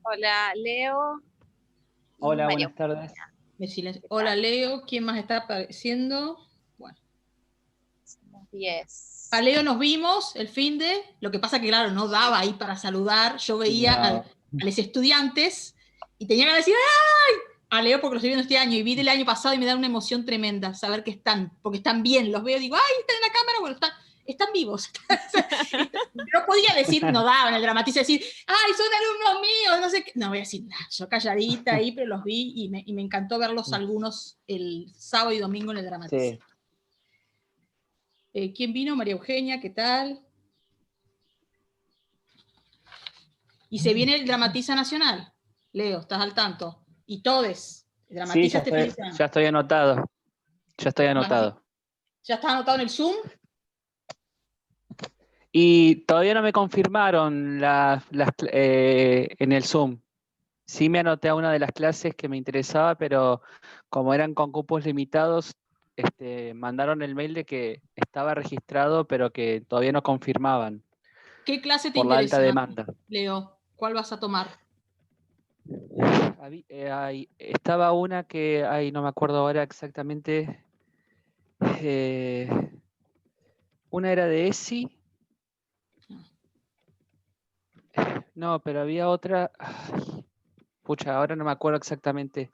Hola, Leo y Hola, María buenas tardes. Eugenia. Hola Leo, ¿quién más está apareciendo? Bueno, Somos 10. a Leo nos vimos el finde, lo que pasa que claro, no daba ahí para saludar, yo veía No. a los estudiantes y tenía que decir ¡ay! A Leo porque los estoy viendo este año y vi del año pasado y me da una emoción tremenda saber que están, porque están bien, los veo y digo, ¡ay! Están en la cámara, bueno, están vivos. No podía decir, no daba en el dramatiza decir, ¡ay! Son alumnos míos, no sé qué. No voy a decir nada, yo calladita ahí, pero los vi y me encantó verlos algunos el sábado y domingo en el dramatiza. Sí. ¿Quién vino? María Eugenia, ¿qué tal? Y se viene el Dramatiza Nacional. Leo, ¿estás al tanto? Y todes. Sí, Dramatiza este fin de semana. ya estoy anotado. Ya estoy anotado. ¿Ya estás anotado en el Zoom? Y todavía no me confirmaron en el Zoom. Sí me anoté a una de las clases que me interesaba, pero como eran con cupos limitados, mandaron el mail de que estaba registrado, pero que todavía no confirmaban ¿Qué clase te por la alta interesa, demanda. Leo? ¿Cuál vas a tomar? Estaba una que, no me acuerdo ahora exactamente. Una era de ESI. No, pero había otra. Pucha, ahora no me acuerdo exactamente.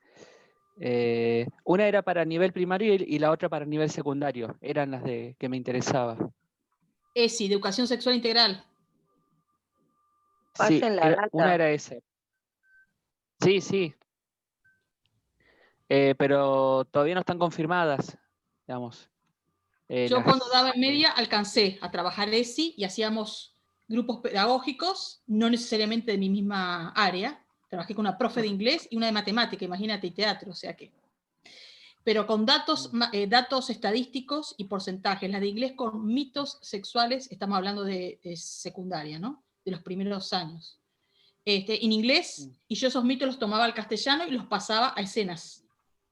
Una era para nivel primario y la otra para nivel secundario. Eran las que me interesaba. ESI, de Educación Sexual Integral. Sí, Pasen la una data. era esa. Sí, sí. Pero todavía no están confirmadas, digamos. Yo cuando daba en media alcancé a trabajar ESI y hacíamos grupos pedagógicos, no necesariamente de mi misma área. Trabajé con una profe de inglés y una de matemática, imagínate, y teatro, o sea que... Pero con datos estadísticos y porcentajes. La de inglés con mitos sexuales, estamos hablando de secundaria, ¿no? De los primeros años. En inglés, y yo esos mitos los tomaba al castellano y los pasaba a escenas.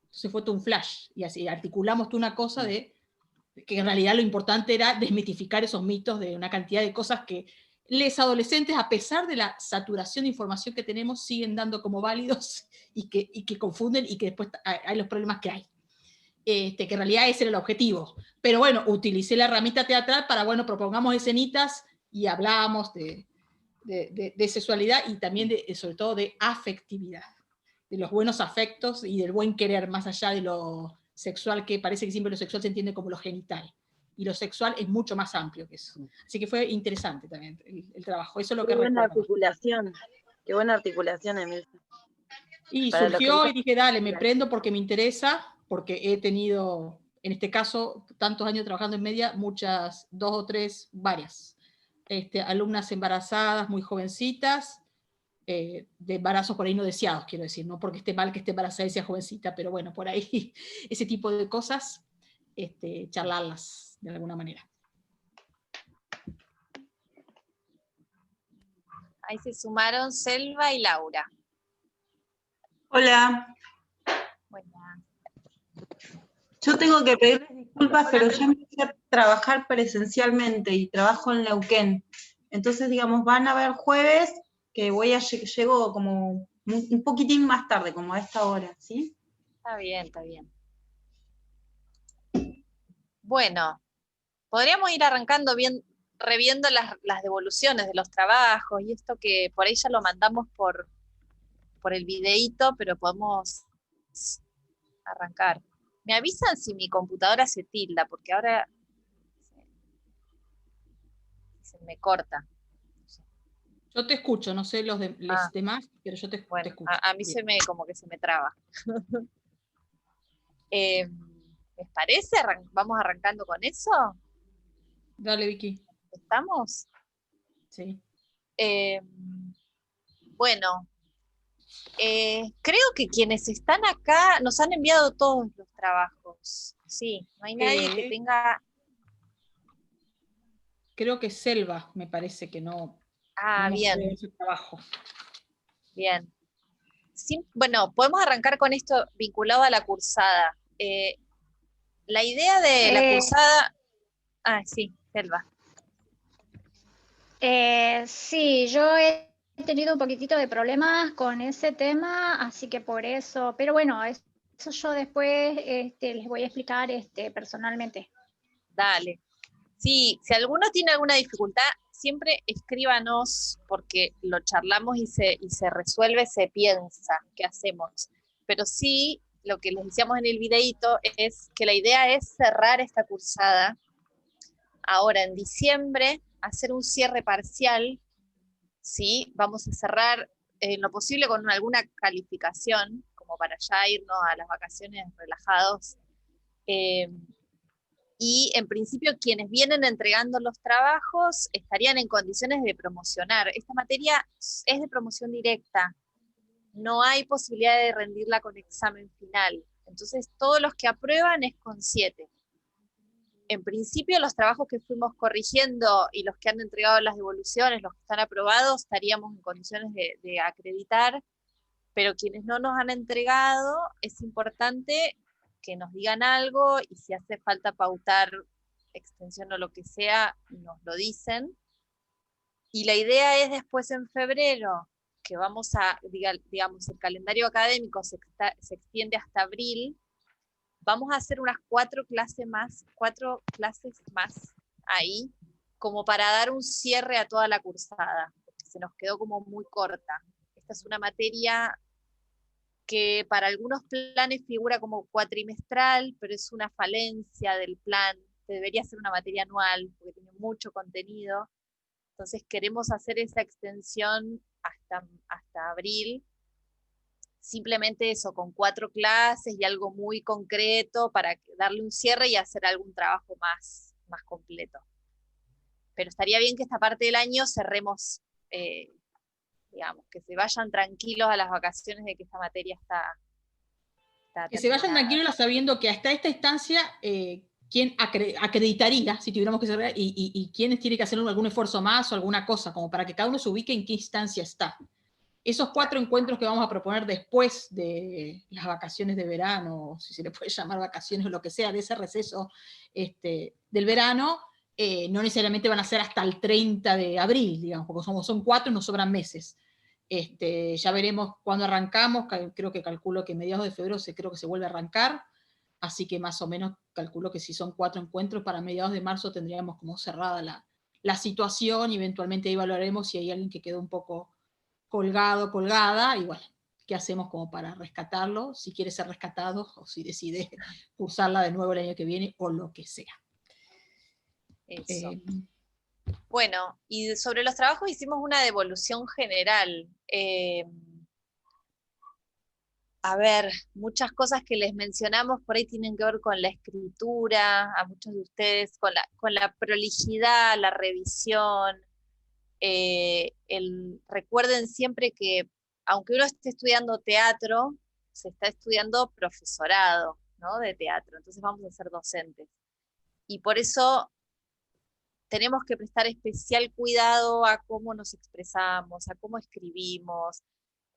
Entonces fue todo un flash, y así articulamos toda una cosa de que en realidad lo importante era desmitificar esos mitos de una cantidad de cosas que les adolescentes, a pesar de la saturación de información que tenemos, siguen dando como válidos y que confunden y que después hay los problemas que hay. Que en realidad ese era el objetivo. Pero bueno, utilicé la herramienta teatral para, bueno, propongamos escenitas y hablábamos de sexualidad y también sobre todo de afectividad, de los buenos afectos y del buen querer, más allá de lo sexual, que parece que siempre lo sexual se entiende como lo genital. Y lo sexual es mucho más amplio que eso. Así que fue interesante también el trabajo. Eso es lo que recuerdo. Qué buena articulación, Emil. Y surgió y dije, dale, me prendo porque me interesa, porque he tenido, en este caso, tantos años trabajando en media, muchas, 2 o 3, varias, alumnas embarazadas, muy jovencitas, de embarazos por ahí no deseados, quiero decir, no porque esté mal que esté embarazada y sea jovencita, pero bueno, por ahí ese tipo de cosas, charlarlas de alguna manera. Ahí se sumaron Selva y Laura. Hola. Buenas. Yo tengo que pedirles disculpas, pero ya empecé a trabajar presencialmente y trabajo en Neuquén. Entonces, digamos, van a haber jueves que llego como un poquitín más tarde, como a esta hora, ¿sí? Está bien, está bien. Bueno, podríamos ir arrancando reviendo las devoluciones de los trabajos y esto que por ahí ya lo mandamos por el videíto, pero podemos arrancar. Me avisan si mi computadora se tilda, porque ahora se me corta. Yo te escucho, no sé los demás, pero yo te escucho. A mí como que se me traba. ¿Les parece? ¿Vamos arrancando con eso? Dale, Vicky. ¿Estamos? Sí. Bueno, creo que quienes están acá nos han enviado todos los trabajos. Sí, no hay nadie que tenga... Creo que Selva, me parece que no. Bien. Ese trabajo. Bien. Sí, bueno, podemos arrancar con esto vinculado a la cursada. La idea de la cursada... sí, Selva. Sí, yo he tenido un poquitito de problemas con ese tema, así que por eso, pero bueno, eso yo después les voy a explicar personalmente. Dale. Sí, si alguno tiene alguna dificultad, siempre escríbanos porque lo charlamos y se resuelve, se piensa qué hacemos. Pero sí, lo que les decíamos en el videíto es que la idea es cerrar esta cursada ahora en diciembre, hacer un cierre parcial, ¿sí? Vamos a cerrar en lo posible con alguna calificación, como para ya irnos a las vacaciones relajados. Y en principio quienes vienen entregando los trabajos estarían en condiciones de promocionar. Esta materia es de promoción directa, no hay posibilidad de rendirla con examen final. Entonces todos los que aprueban es con 7. En principio los trabajos que fuimos corrigiendo y los que han entregado las devoluciones, los que están aprobados, estaríamos en condiciones de acreditar, pero quienes no nos han entregado, es importante que nos digan algo y si hace falta pautar extensión o lo que sea, nos lo dicen. Y la idea es después en febrero, que vamos a, digamos, el calendario académico se extiende hasta abril, vamos a hacer unas 4 clases más ahí, como para dar un cierre a toda la cursada, porque se nos quedó como muy corta. Esta es una materia que para algunos planes figura como cuatrimestral, pero es una falencia del plan, debería ser una materia anual, porque tiene mucho contenido. Entonces queremos hacer esa extensión hasta abril, simplemente eso, con 4 clases y algo muy concreto para darle un cierre y hacer algún trabajo más completo. Pero estaría bien que esta parte del año cerremos, digamos, que se vayan tranquilos a las vacaciones de que esta materia está que se vayan tranquilos sabiendo que hasta esta instancia, quién acreditaría, si tuviéramos que cerrar, y quiénes tiene que hacer algún esfuerzo más o alguna cosa, como para que cada uno se ubique en qué instancia está. Esos 4 encuentros que vamos a proponer después de las vacaciones de verano, si se le puede llamar vacaciones o lo que sea, de ese receso del verano, no necesariamente van a ser hasta el 30 de abril, digamos, porque son 4 y nos sobran meses. Ya veremos cuándo arrancamos, creo que calculo que mediados de febrero creo que se vuelve a arrancar, así que más o menos calculo que si son 4 encuentros para mediados de marzo tendríamos como cerrada la situación y eventualmente ahí evaluaremos si hay alguien que quedó un poco colgada, y bueno, ¿qué hacemos como para rescatarlo? Si quiere ser rescatado o si decide usarla de nuevo el año que viene o lo que sea. Eso. Bueno, y sobre los trabajos hicimos una devolución general. A ver, muchas cosas que les mencionamos por ahí tienen que ver con la escritura, a muchos de ustedes, con la prolijidad, la revisión. Recuerden siempre que aunque uno esté estudiando teatro, se está estudiando profesorado, ¿no? De teatro, entonces vamos a ser docentes. Y por eso tenemos que prestar especial cuidado a cómo nos expresamos, a cómo escribimos.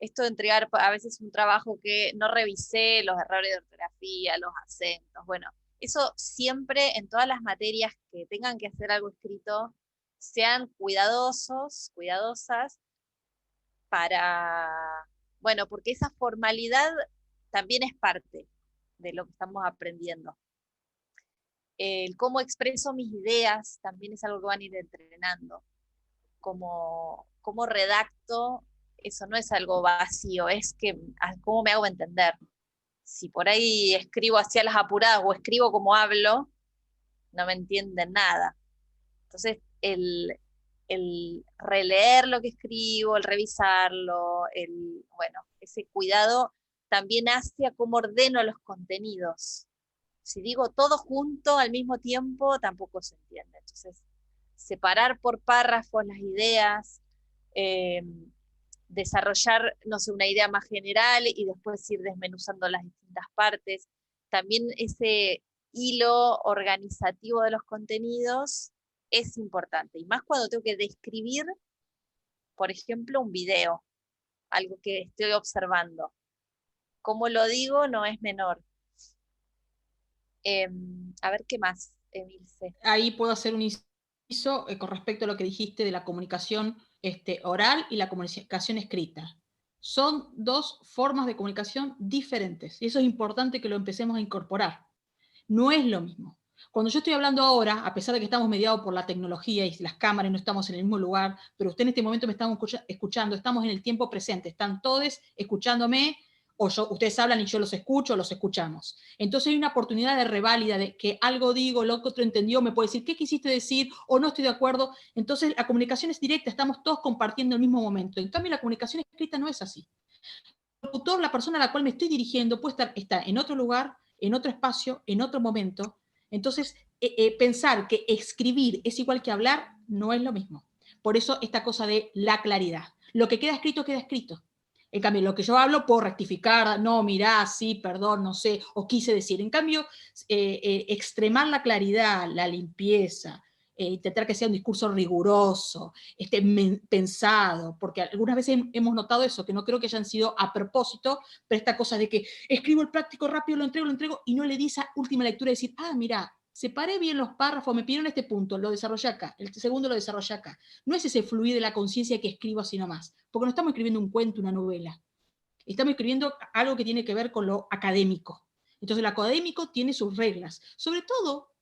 Esto de entregar a veces un trabajo que no revisé, los errores de ortografía, los acentos, bueno, eso siempre en todas las materias que tengan que hacer algo escrito, sean cuidadosos, cuidadosas, bueno, porque esa formalidad también es parte de lo que estamos aprendiendo. El cómo expreso mis ideas también es algo que van a ir entrenando. Cómo redacto, eso no es algo vacío, es que cómo me hago entender. Si por ahí escribo hacia las apuradas o escribo como hablo, no me entienden nada. Entonces, el releer lo que escribo, el revisarlo, bueno, ese cuidado también hacia cómo ordeno los contenidos. Si digo todo junto al mismo tiempo, tampoco se entiende. Entonces, separar por párrafos las ideas, desarrollar, no sé, una idea más general y después ir desmenuzando las distintas partes. También ese hilo organizativo de los contenidos es importante, y más cuando tengo que describir, por ejemplo, un video, algo que estoy observando. Como lo digo no es menor. A ver qué más, Emilce. Ahí puedo hacer un inciso con respecto a lo que dijiste de la comunicación oral y la comunicación escrita. Son dos formas de comunicación diferentes, y eso es importante que lo empecemos a incorporar. No es lo mismo. Cuando yo estoy hablando ahora, a pesar de que estamos mediados por la tecnología y las cámaras, no estamos en el mismo lugar, pero usted en este momento me está escuchando, estamos en el tiempo presente, están todos escuchándome, o ustedes hablan y yo los escucho, los escuchamos. Entonces hay una oportunidad de reválida, de que algo digo, lo que otro entendió, me puede decir, ¿qué quisiste decir? O no estoy de acuerdo. Entonces la comunicación es directa, estamos todos compartiendo el mismo momento. En cambio, la comunicación escrita no es así. El locutor, la persona a la cual me estoy dirigiendo, puede estar en otro lugar, en otro espacio, en otro momento. Entonces, pensar que escribir es igual que hablar no es lo mismo. Por eso esta cosa de la claridad. Lo que queda escrito, queda escrito. En cambio, lo que yo hablo puedo rectificar, no, mirá, sí, perdón, no sé, o quise decir. En cambio, extremar la claridad, la limpieza, intentar que sea un discurso riguroso, pensado, porque algunas veces hemos notado eso, que no creo que hayan sido a propósito, pero esta cosa de que escribo el práctico rápido, lo entrego, y no le di esa última lectura de decir, mira, separé bien los párrafos, me pidieron este punto, lo desarrollé acá, el segundo lo desarrollé acá. No es ese fluir de la conciencia que escribo así nomás, porque no estamos escribiendo un cuento, una novela. Estamos escribiendo algo que tiene que ver con lo académico. Entonces, lo académico tiene sus reglas. Sobre todo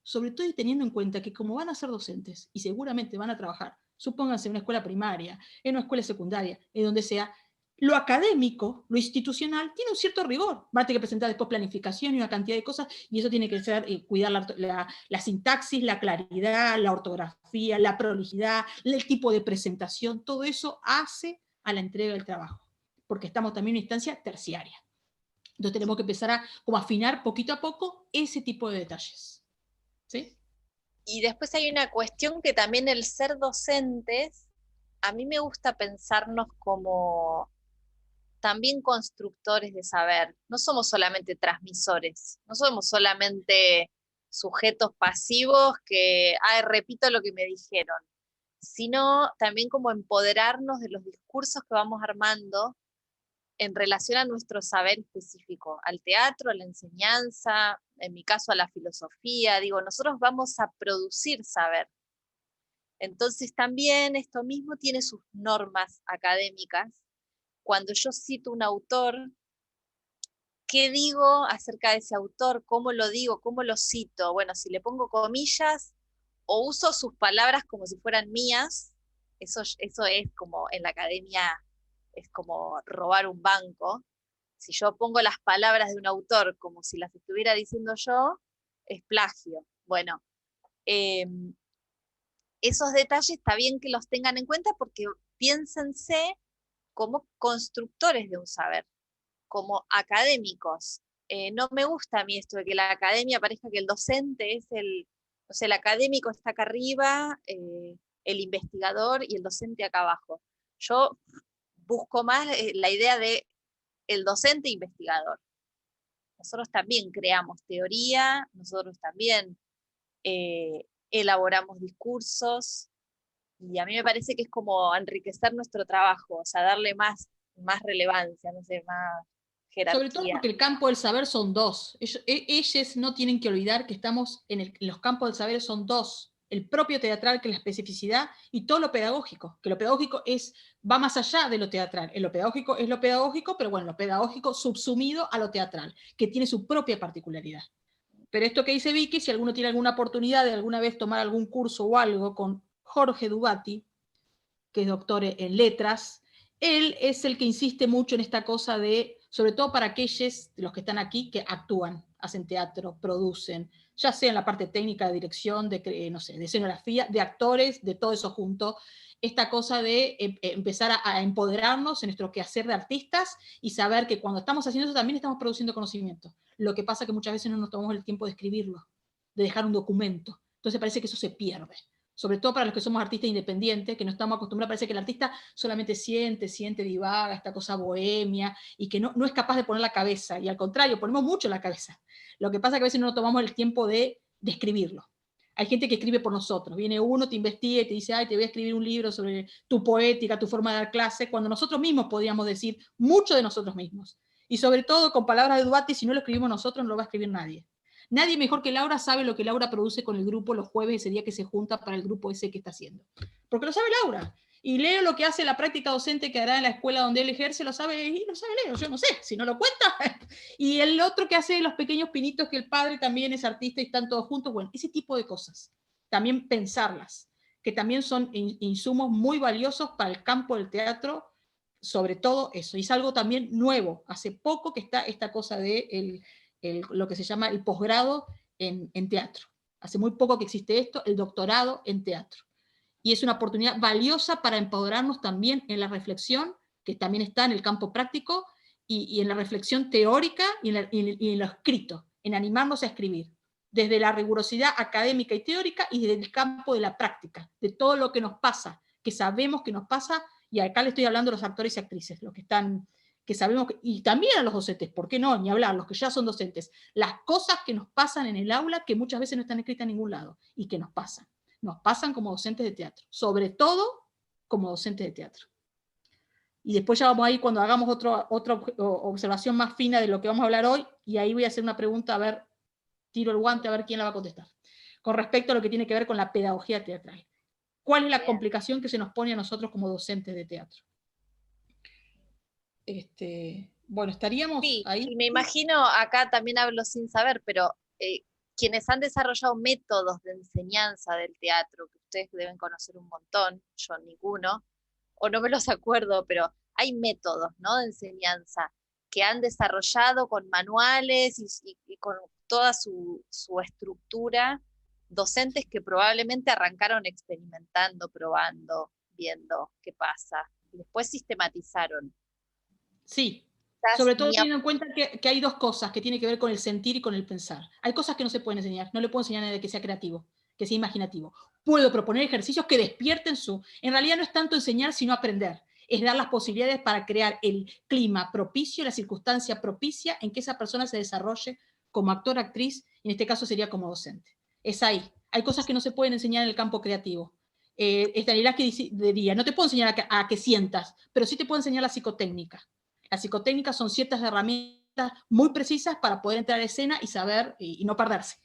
y teniendo en cuenta que como van a ser docentes y seguramente van a trabajar, supónganse en una escuela primaria, en una escuela secundaria, en donde sea, lo académico, lo institucional, tiene un cierto rigor. Van a tener que presentar después planificación y una cantidad de cosas, y eso tiene que ser cuidar la sintaxis, la claridad, la ortografía, la prolijidad, el tipo de presentación, todo eso hace a la entrega del trabajo, porque estamos también en una instancia terciaria. Entonces tenemos que empezar a como afinar poquito a poco ese tipo de detalles. ¿Sí? Y después hay una cuestión que también el ser docentes, a mí me gusta pensarnos como también constructores de saber. No somos solamente transmisores, no somos solamente sujetos pasivos que, repito lo que me dijeron, sino también como empoderarnos de los discursos que vamos armando en relación a nuestro saber específico, al teatro, a la enseñanza, en mi caso a la filosofía. Digo, nosotros vamos a producir saber. Entonces también esto mismo tiene sus normas académicas. Cuando yo cito un autor, ¿qué digo acerca de ese autor? ¿Cómo lo digo? ¿Cómo lo cito? Bueno, si le pongo comillas o uso sus palabras como si fueran mías, eso es como en la academia, es como robar un banco. Si yo pongo las palabras de un autor como si las estuviera diciendo yo, es plagio. Bueno, esos detalles está bien que los tengan en cuenta porque piénsense como constructores de un saber, como académicos. No me gusta a mí esto de que la academia parezca que el docente es el académico está acá arriba, el investigador y el docente acá abajo. Yo busco más la idea de el docente investigador. Nosotros también creamos teoría, nosotros también elaboramos discursos, y a mí me parece que es como enriquecer nuestro trabajo, o sea, darle más relevancia, no sé, más jerarquía. Sobre todo porque el campo del saber son dos. Ellos no tienen que olvidar que estamos en los campos del saber son dos. El propio teatral, que es la especificidad, y todo lo pedagógico, que lo pedagógico va más allá de lo teatral. Lo pedagógico es lo pedagógico, pero bueno, lo pedagógico subsumido a lo teatral, que tiene su propia particularidad. Pero esto que dice Vicky, si alguno tiene alguna oportunidad de alguna vez tomar algún curso o algo con Jorge Dubati, que es doctor en letras, él es el que insiste mucho en esta cosa de, sobre todo para aquellos, los que están aquí, que actúan, hacen teatro, producen, ya sea en la parte técnica de dirección, de, no sé, de escenografía, de actores, de todo eso junto, esta cosa de empezar a empoderarnos en nuestro quehacer de artistas y saber que cuando estamos haciendo eso también estamos produciendo conocimiento. Lo que pasa es que muchas veces no nos tomamos el tiempo de escribirlo, de dejar un documento. Entonces parece que eso se pierde. Sobre todo para los que somos artistas independientes, que no estamos acostumbrados, parece que el artista solamente siente, divaga, esta cosa bohemia, y que no es capaz de poner la cabeza, y al contrario, ponemos mucho la cabeza. Lo que pasa es que a veces no nos tomamos el tiempo de escribirlo. Hay gente que escribe por nosotros, viene uno, te investiga y te dice, te voy a escribir un libro sobre tu poética, tu forma de dar clase, cuando nosotros mismos podríamos decir mucho de nosotros mismos. Y sobre todo, con palabras de Dubati, si no lo escribimos nosotros, no lo va a escribir nadie. Nadie mejor que Laura sabe lo que Laura produce con el grupo los jueves, ese día que se junta para el grupo ese que está haciendo. Porque lo sabe Laura. Y Leo lo que hace la práctica docente que hará en la escuela donde él ejerce, lo sabe Leo, yo no sé, si no lo cuenta. Y el otro que hace los pequeños pinitos, que el padre también es artista y están todos juntos, bueno, ese tipo de cosas. También pensarlas, que también son insumos muy valiosos para el campo del teatro, sobre todo eso. Y es algo también nuevo. Hace poco que está esta cosa de lo que se llama el posgrado en teatro. Hace muy poco que existe esto, el doctorado en teatro. Y es una oportunidad valiosa para empoderarnos también en la reflexión, que también está en el campo práctico, y en la reflexión teórica y en lo escrito, en animarnos a escribir, desde la rigurosidad académica y teórica y desde el campo de la práctica, de todo lo que nos pasa, que sabemos que nos pasa, y acá le estoy hablando a los actores y actrices, los que están, que sabemos, y también a los docentes, ¿por qué no? Ni hablar, los que ya son docentes, las cosas que nos pasan en el aula que muchas veces no están escritas en ningún lado, y que nos pasan como docentes de teatro, sobre todo como docentes de teatro. Y después ya vamos a ir cuando hagamos otra observación más fina de lo que vamos a hablar hoy, y ahí voy a hacer una pregunta, a ver, tiro el guante a ver quién la va a contestar, con respecto a lo que tiene que ver con la pedagogía teatral. ¿Cuál es la complicación que se nos pone a nosotros como docentes de teatro? Bueno, estaríamos ahí. Y me imagino, acá también hablo sin saber, pero quienes han desarrollado métodos de enseñanza del teatro, que ustedes deben conocer un montón, yo ninguno, o no me los acuerdo, pero hay métodos, ¿no?, de enseñanza que han desarrollado con manuales y con toda su estructura, docentes que probablemente arrancaron experimentando, probando, viendo qué pasa, y después sistematizaron. Sí, sobre todo teniendo en cuenta que hay dos cosas que tienen que ver con el sentir y con el pensar. Hay cosas que no se pueden enseñar, no le puedo enseñar a nadie que sea creativo, que sea imaginativo. Puedo proponer ejercicios que despierten en realidad no es tanto enseñar, sino aprender. Es dar las posibilidades para crear el clima propicio, la circunstancia propicia en que esa persona se desarrolle como actor, actriz, y en este caso sería como docente. Es ahí. Hay cosas que no se pueden enseñar en el campo creativo. Stanislavski diría, no te puedo enseñar a que sientas, pero sí te puedo enseñar la psicotécnica. Las psicotécnicas son ciertas herramientas muy precisas para poder entrar a escena y saber y no perderse.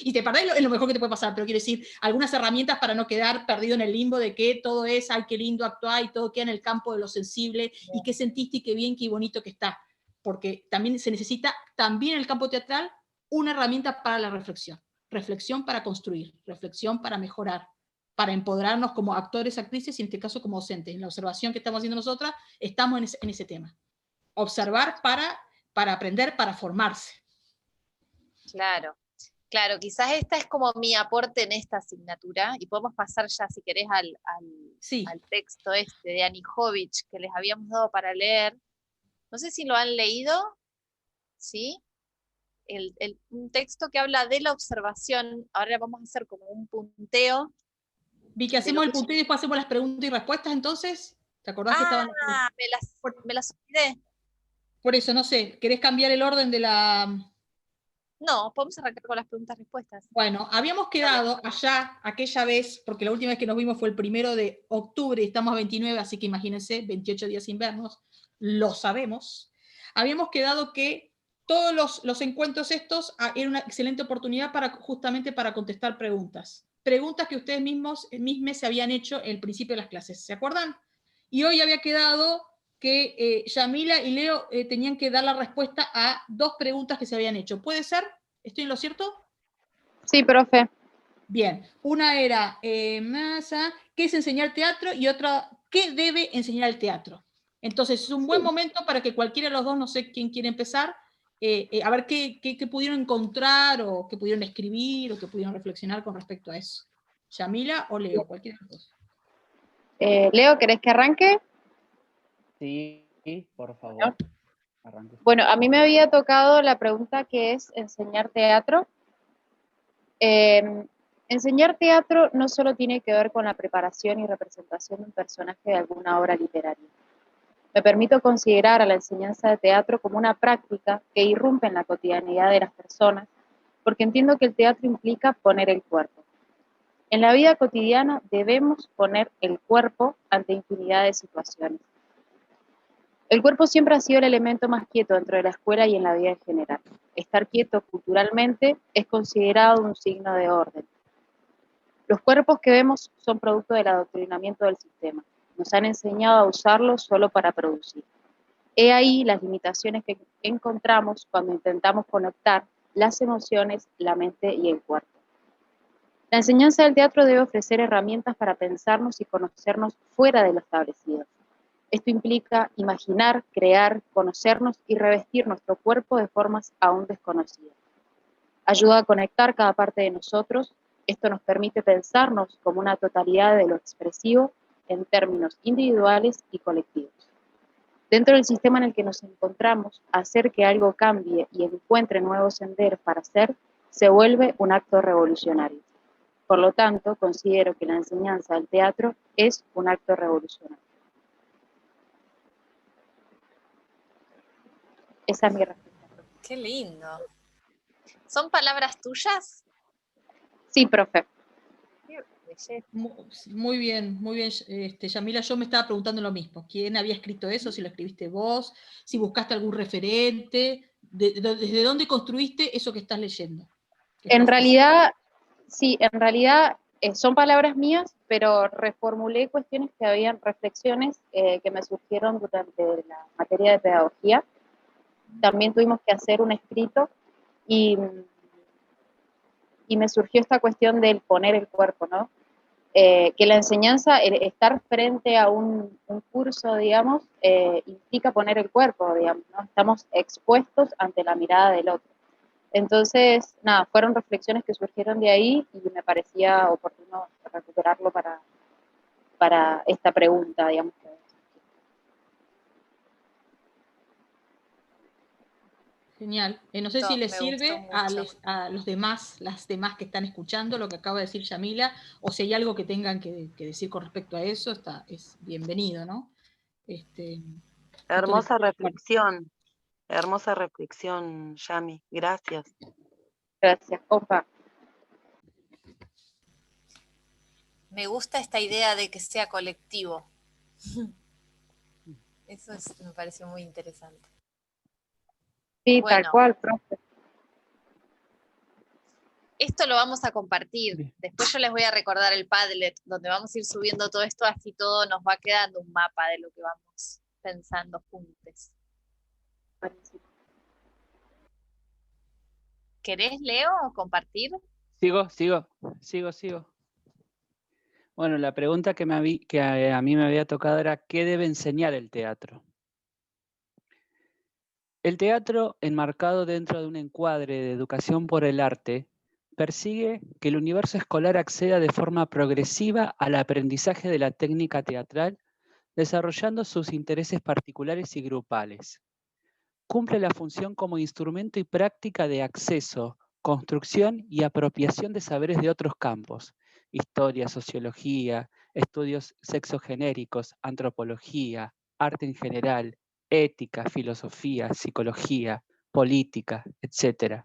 Y te perdés es lo mejor que te puede pasar, pero quiero decir, algunas herramientas para no quedar perdido en el limbo de que todo es, ay, qué lindo actuar, y todo queda en el campo de lo sensible, y qué sentiste, y qué bien, qué bonito que está. Porque también se necesita, también en el campo teatral, una herramienta para la reflexión. Reflexión para construir, reflexión para mejorar, para empoderarnos como actores, actrices, y en este caso como docentes. En la observación que estamos haciendo nosotras, estamos en ese tema. Observar para aprender, para formarse. Claro, quizás esta es como mi aporte en esta asignatura, y podemos pasar ya, si querés, al texto de Anijovic que les habíamos dado para leer. No sé si lo han leído, ¿sí? Un texto que habla de la observación. Ahora vamos a hacer como un punteo. Vi que hacemos el punteo y después hacemos las preguntas y respuestas, entonces. ¿Te acordás que estaban? Me las olvidé. Por eso, no sé, ¿querés cambiar el orden de la...? No, podemos arrancar con las preguntas y respuestas. Bueno, habíamos quedado allá, aquella vez, porque la última vez que nos vimos fue el 1 de octubre, y estamos a 29, así que imagínense, 28 días sin vernos, lo sabemos. Habíamos quedado que todos los encuentros estos era una excelente oportunidad justamente para contestar preguntas. Preguntas que ustedes mismos se habían hecho en el principio de las clases, ¿se acuerdan? Y hoy había quedado que Yamila y Leo tenían que dar la respuesta a 2 preguntas que se habían hecho. ¿Puede ser? ¿Estoy en lo cierto? Sí, profe. Bien. Una era, ¿qué es enseñar teatro? Y otra, ¿qué debe enseñar el teatro? Entonces, es un buen momento para que cualquiera de los dos, no sé quién quiere empezar, a ver qué pudieron encontrar, o qué pudieron escribir, o qué pudieron reflexionar con respecto a eso. Yamila o Leo, cualquiera de los dos. Leo, ¿querés que arranque? Sí, por favor. Arranque. Bueno, a mí me había tocado la pregunta que es enseñar teatro. Enseñar teatro no solo tiene que ver con la preparación y representación de un personaje de alguna obra literaria. Me permito considerar a la enseñanza de teatro como una práctica que irrumpe en la cotidianidad de las personas, porque entiendo que el teatro implica poner el cuerpo. En la vida cotidiana debemos poner el cuerpo ante infinidad de situaciones. El cuerpo siempre ha sido el elemento más quieto dentro de la escuela y en la vida en general. Estar quieto culturalmente es considerado un signo de orden. Los cuerpos que vemos son producto del adoctrinamiento del sistema. Nos han enseñado a usarlo solo para producir. He ahí las limitaciones que encontramos cuando intentamos conectar las emociones, la mente y el cuerpo. La enseñanza del teatro debe ofrecer herramientas para pensarnos y conocernos fuera de lo establecido. Esto implica imaginar, crear, conocernos y revestir nuestro cuerpo de formas aún desconocidas. Ayuda a conectar cada parte de nosotros. Esto nos permite pensarnos como una totalidad de lo expresivo en términos individuales y colectivos. Dentro del sistema en el que nos encontramos, hacer que algo cambie y encuentre nuevos senderos para ser, se vuelve un acto revolucionario. Por lo tanto, considero que la enseñanza del teatro es un acto revolucionario. Esa es mi respuesta. Qué lindo. ¿Son palabras tuyas? Sí, profe. Qué belleza. Muy bien, Yamila. Yo me estaba preguntando lo mismo. ¿Quién había escrito eso? Si lo escribiste vos, si buscaste algún referente, ¿desde dónde construiste eso que estás leyendo? En realidad, sí, son palabras mías, pero reformulé cuestiones que habían, reflexiones que me surgieron durante la materia de pedagogía. También tuvimos que hacer un escrito y me surgió esta cuestión del poner el cuerpo, ¿no? Que la enseñanza, el estar frente a un curso, digamos, implica poner el cuerpo, digamos, ¿no? Estamos expuestos ante la mirada del otro. Entonces, nada, fueron reflexiones que surgieron de ahí y me parecía oportuno recuperarlo para esta pregunta, digamos. Genial. No sé si les Me sirve gustó a los demás, las demás que están escuchando lo que acaba de decir Yamila, o si hay algo que tengan que decir con respecto a eso, es bienvenido, ¿no? Hermosa reflexión, Yami. Gracias. Gracias, opa. Me gusta esta idea de que sea colectivo. Eso me pareció muy interesante. Sí, Bueno, tal cual, profe. esto lo vamos a compartir. Bien. Después yo les voy a recordar el Padlet, donde vamos a ir subiendo todo esto, así todo nos va quedando un mapa de lo que vamos pensando juntos. ¿Querés, Leo, compartir? Sigo. Bueno, la pregunta que a mí me había tocado era ¿qué debe enseñar el teatro? El teatro, enmarcado dentro de un encuadre de educación por el arte, persigue que el universo escolar acceda de forma progresiva al aprendizaje de la técnica teatral, desarrollando sus intereses particulares y grupales. Cumple la función como instrumento y práctica de acceso, construcción y apropiación de saberes de otros campos: historia, sociología, estudios sexogenéricos, antropología, arte en general, ética, filosofía, psicología, política, etc.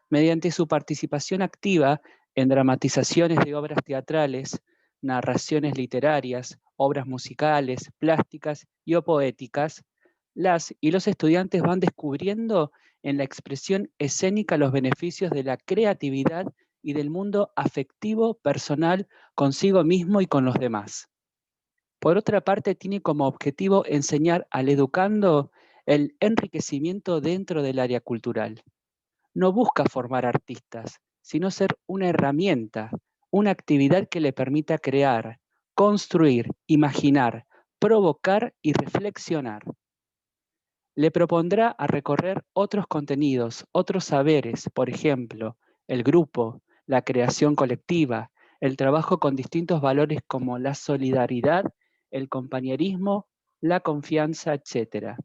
Mediante su participación activa en dramatizaciones de obras teatrales, narraciones literarias, obras musicales, plásticas y o poéticas, las y los estudiantes van descubriendo en la expresión escénica los beneficios de la creatividad y del mundo afectivo, personal, consigo mismo y con los demás. Por otra parte, tiene como objetivo enseñar al educando el enriquecimiento dentro del área cultural. No busca formar artistas, sino ser una herramienta, una actividad que le permita crear, construir, imaginar, provocar y reflexionar. Le propondrá a recorrer otros contenidos, otros saberes, por ejemplo, el grupo, la creación colectiva, el trabajo con distintos valores como la solidaridad, el compañerismo, la confianza, etc.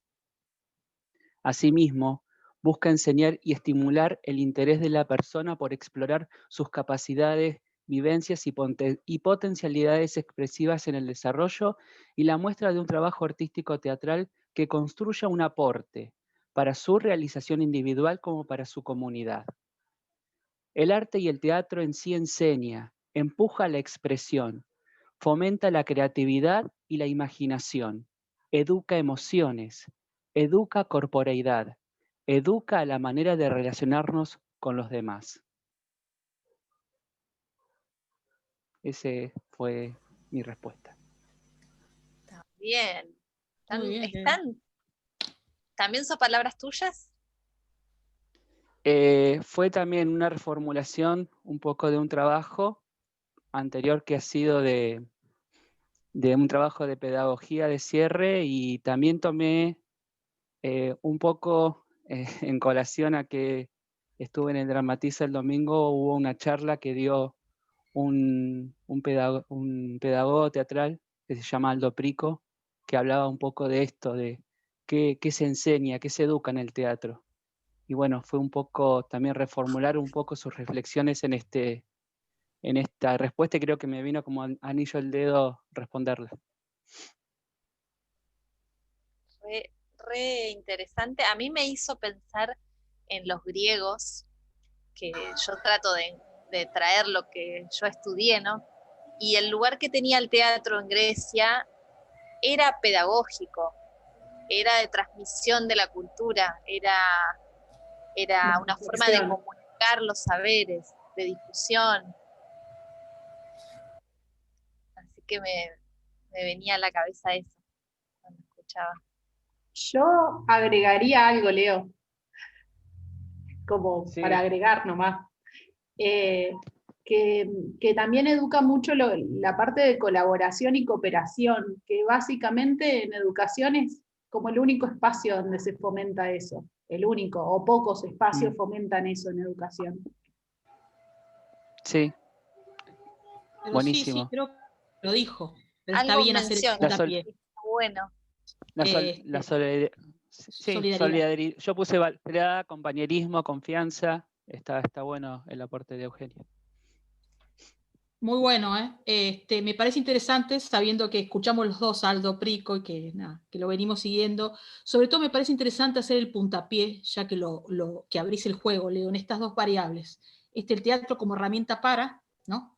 Asimismo, busca enseñar y estimular el interés de la persona por explorar sus capacidades, vivencias y potencialidades expresivas en el desarrollo y la muestra de un trabajo artístico teatral que construya un aporte para su realización individual como para su comunidad. El arte y el teatro en sí enseña, empuja la expresión, fomenta la creatividad y la imaginación, educa emociones, educa corporeidad, educa a la manera de relacionarnos con los demás. Esa fue mi respuesta. Bien. Muy bien, ¿También son palabras tuyas? Fue también una reformulación un poco de un trabajo anterior que ha sido de un trabajo de pedagogía de cierre, y también tomé un poco en colación a que estuve en el Dramatiza el domingo, hubo una charla que dio un pedagogo teatral que se llama Aldo Prico, que hablaba un poco de esto, de qué se enseña, qué se educa en el teatro. Y bueno, fue un poco también reformular un poco sus reflexiones en esta respuesta, y creo que me vino como anillo al dedo responderla. Re interesante. A mí me hizo pensar en los griegos, que yo trato de traer lo que yo estudié, ¿no? Y el lugar que tenía el teatro en Grecia era pedagógico, era de transmisión de la cultura, era una forma de comunicar los saberes, de difusión. Así que me venía a la cabeza eso cuando escuchaba. Yo agregaría algo, Leo, como Sí. para agregar nomás. Que también educa mucho la parte de colaboración y cooperación, que básicamente en educación es como el único espacio donde se fomenta eso, el único, o pocos espacios fomentan eso en educación. Sí. Pero Buenísimo. sí, creo que lo dijo. Pero Algo está bien hacer el menciona. puntapié. Bueno. La solidaridad. Yo puse validad, compañerismo, confianza. Está bueno el aporte de Eugenia. Muy bueno, ¿eh? Me parece interesante, sabiendo que escuchamos los dos, Aldo Prico, y que lo venimos siguiendo. Sobre todo me parece interesante hacer el puntapié, ya que que abrís el juego, Leo, en estas dos variables. El teatro como herramienta para, ¿no?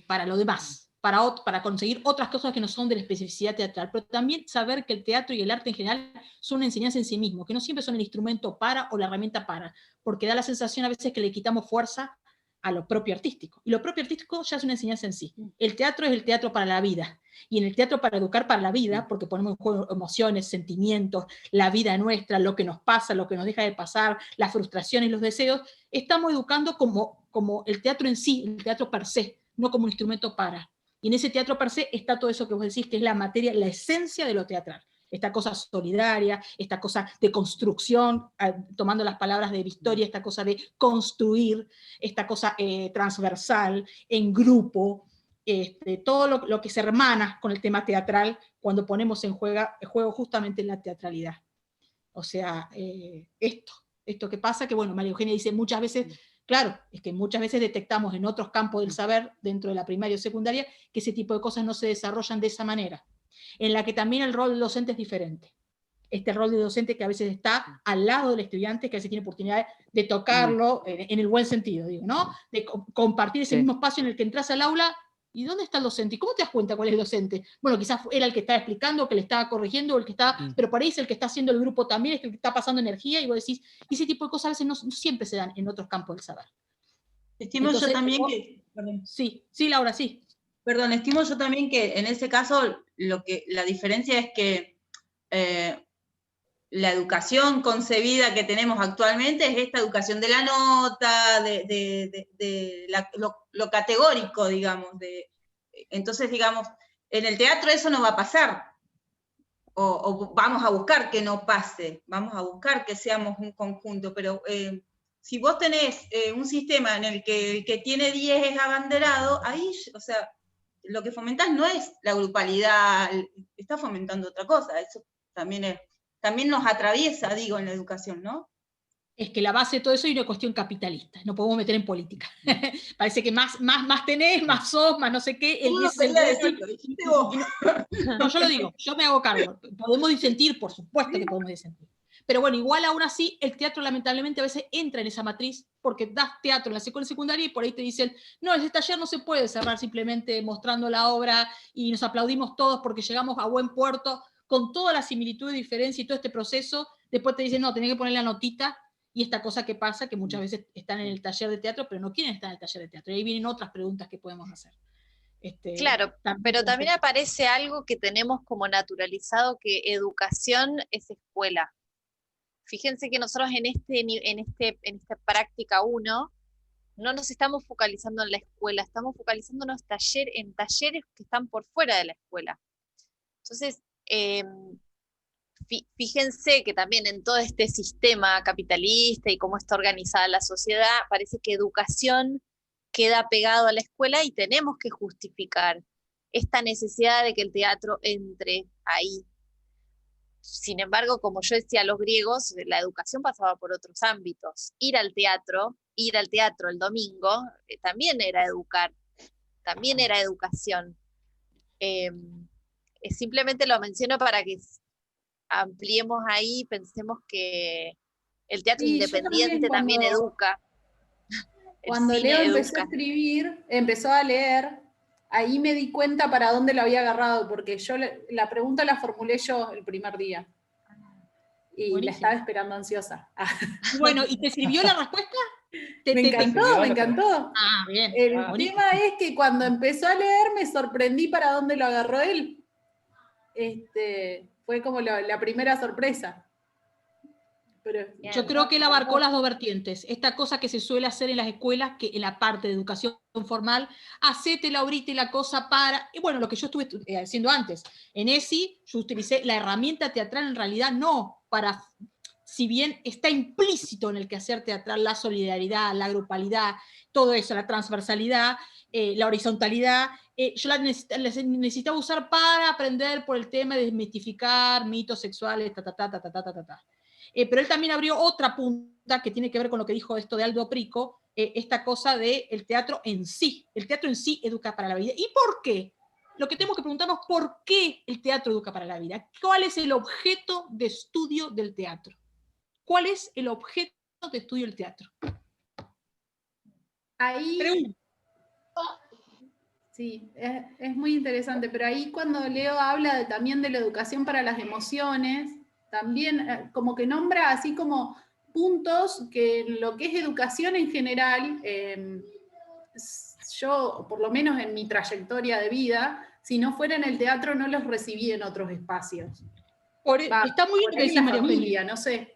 Para lo demás, para conseguir otras cosas que no son de la especificidad teatral, pero también saber que el teatro y el arte en general son una enseñanza en sí mismo, que no siempre son el instrumento para o la herramienta para, porque da la sensación a veces que le quitamos fuerza a lo propio artístico. Y lo propio artístico ya es una enseñanza en sí. El teatro es el teatro para la vida. Y en el teatro para educar para la vida, porque ponemos en juego emociones, sentimientos, la vida nuestra, lo que nos pasa, lo que nos deja de pasar, las frustraciones, los deseos, estamos educando como el teatro en sí, el teatro per se, no como un instrumento para. Y en ese teatro per se está todo eso que vos decís, que es la materia, la esencia de lo teatral. Esta cosa solidaria, esta cosa de construcción, tomando las palabras de Victoria, esta cosa de construir, esta cosa transversal, en grupo, todo lo que se hermana con el tema teatral cuando ponemos en juego justamente la teatralidad. O sea, esto que pasa, que bueno, María Eugenia dice muchas veces, claro, es que muchas veces detectamos en otros campos del saber, dentro de la primaria o secundaria, que ese tipo de cosas no se desarrollan de esa manera, en la que también el rol del docente es diferente. Este rol de docente que a veces está al lado del estudiante, que a veces tiene oportunidad de tocarlo, en el buen sentido, digo, ¿no? De compartir ese mismo espacio en el que entras al aula. ¿Y dónde está el docente? ¿Y cómo te das cuenta cuál es el docente? Bueno, quizás era el que estaba explicando, que le estaba corrigiendo, el que estaba, pero por ahí es el que está haciendo el grupo también, es el que está pasando energía, y vos decís, y ese tipo de cosas a veces no siempre se dan en otros campos del saber. Estimo yo también que... Perdón. Sí, Laura, sí. Perdón, estimo yo también que en ese caso la diferencia es que la educación concebida que tenemos actualmente es esta educación de la nota, lo categórico, digamos. Entonces, digamos, en el teatro eso no va a pasar. O vamos a buscar que no pase, vamos a buscar que seamos un conjunto, pero si vos tenés un sistema en el que tiene 10 es abanderado, ahí, o sea, lo que fomentás no es la grupalidad, está fomentando otra cosa, eso también nos atraviesa, digo, en la educación, ¿no? Es que la base de todo eso es una cuestión capitalista, no podemos meter en política. Parece que más tenés, más sos, más no sé qué. No, yo lo digo, yo me hago cargo. Podemos disentir, por supuesto que podemos disentir. Pero bueno, igual aún así, el teatro lamentablemente a veces entra en esa matriz, porque das teatro en la escuela secundaria y por ahí te dicen, no, ese taller no se puede cerrar simplemente mostrando la obra y nos aplaudimos todos porque llegamos a buen puerto, con toda la similitud y diferencia y todo este proceso. Después te dicen, no, tenés que poner la notita. Y esta cosa que pasa, que muchas veces están en el taller de teatro, pero no quieren estar en el taller de teatro. Y ahí vienen otras preguntas que podemos hacer. Claro, pero puede también ser. aparece algo que tenemos como naturalizado, que educación es escuela. Fíjense que nosotros en esta práctica 1 no nos estamos focalizando en la escuela, estamos focalizándonos en talleres que están por fuera de la escuela. Entonces, fíjense que también en todo este sistema capitalista y cómo está organizada la sociedad, parece que educación queda pegado a la escuela y tenemos que justificar esta necesidad de que el teatro entre ahí. Sin embargo, como yo decía a los griegos, la educación pasaba por otros ámbitos. Ir al teatro el domingo, también era educar, también era educación. Simplemente lo menciono para que ampliemos ahí, pensemos que el teatro Sí, yo independiente también educa. Cuando Leo empezó a educa. escribir, empezó a leer, ahí me di cuenta para dónde lo había agarrado, porque yo la pregunta la formulé yo el primer día. Y Buenísimo. la estaba esperando ansiosa. Bueno, ¿y te sirvió la respuesta? Me encantó, me encantó. Ah, bien. El Buenísimo. tema es que cuando empezó a leer me sorprendí para dónde lo agarró él. Fue como la primera sorpresa. Pero, Yo creo que él abarcó las dos vertientes. Esta cosa que se suele hacer en las escuelas, que en la parte de educación formal, hacete la horita y la cosa para... Y bueno, lo que yo estuve haciendo antes. En ESI yo utilicé la herramienta teatral, en realidad no para... Si bien está implícito en el quehacer teatral la solidaridad, la grupalidad, todo eso, la transversalidad, la horizontalidad, yo la necesitaba usar para aprender por el tema de desmitificar mitos sexuales, pero él también abrió otra punta que tiene que ver con lo que dijo esto de Aldo Prico, esta cosa del teatro en sí. El teatro en sí educa para la vida. ¿Y por qué? Lo que tenemos que preguntarnos, ¿por qué el teatro educa para la vida? ¿Cuál es el objeto de estudio del teatro? ¿Cuál es el objeto de estudio del teatro? ahí... Pregunta. Sí, es muy interesante, pero ahí cuando Leo habla también de la educación para las emociones, también como que nombra así como puntos que en lo que es educación en general, yo por lo menos en mi trayectoria de vida, si no fuera en el teatro no los recibí en otros espacios. Está muy bien lo que decís, María Eugenia. No sé.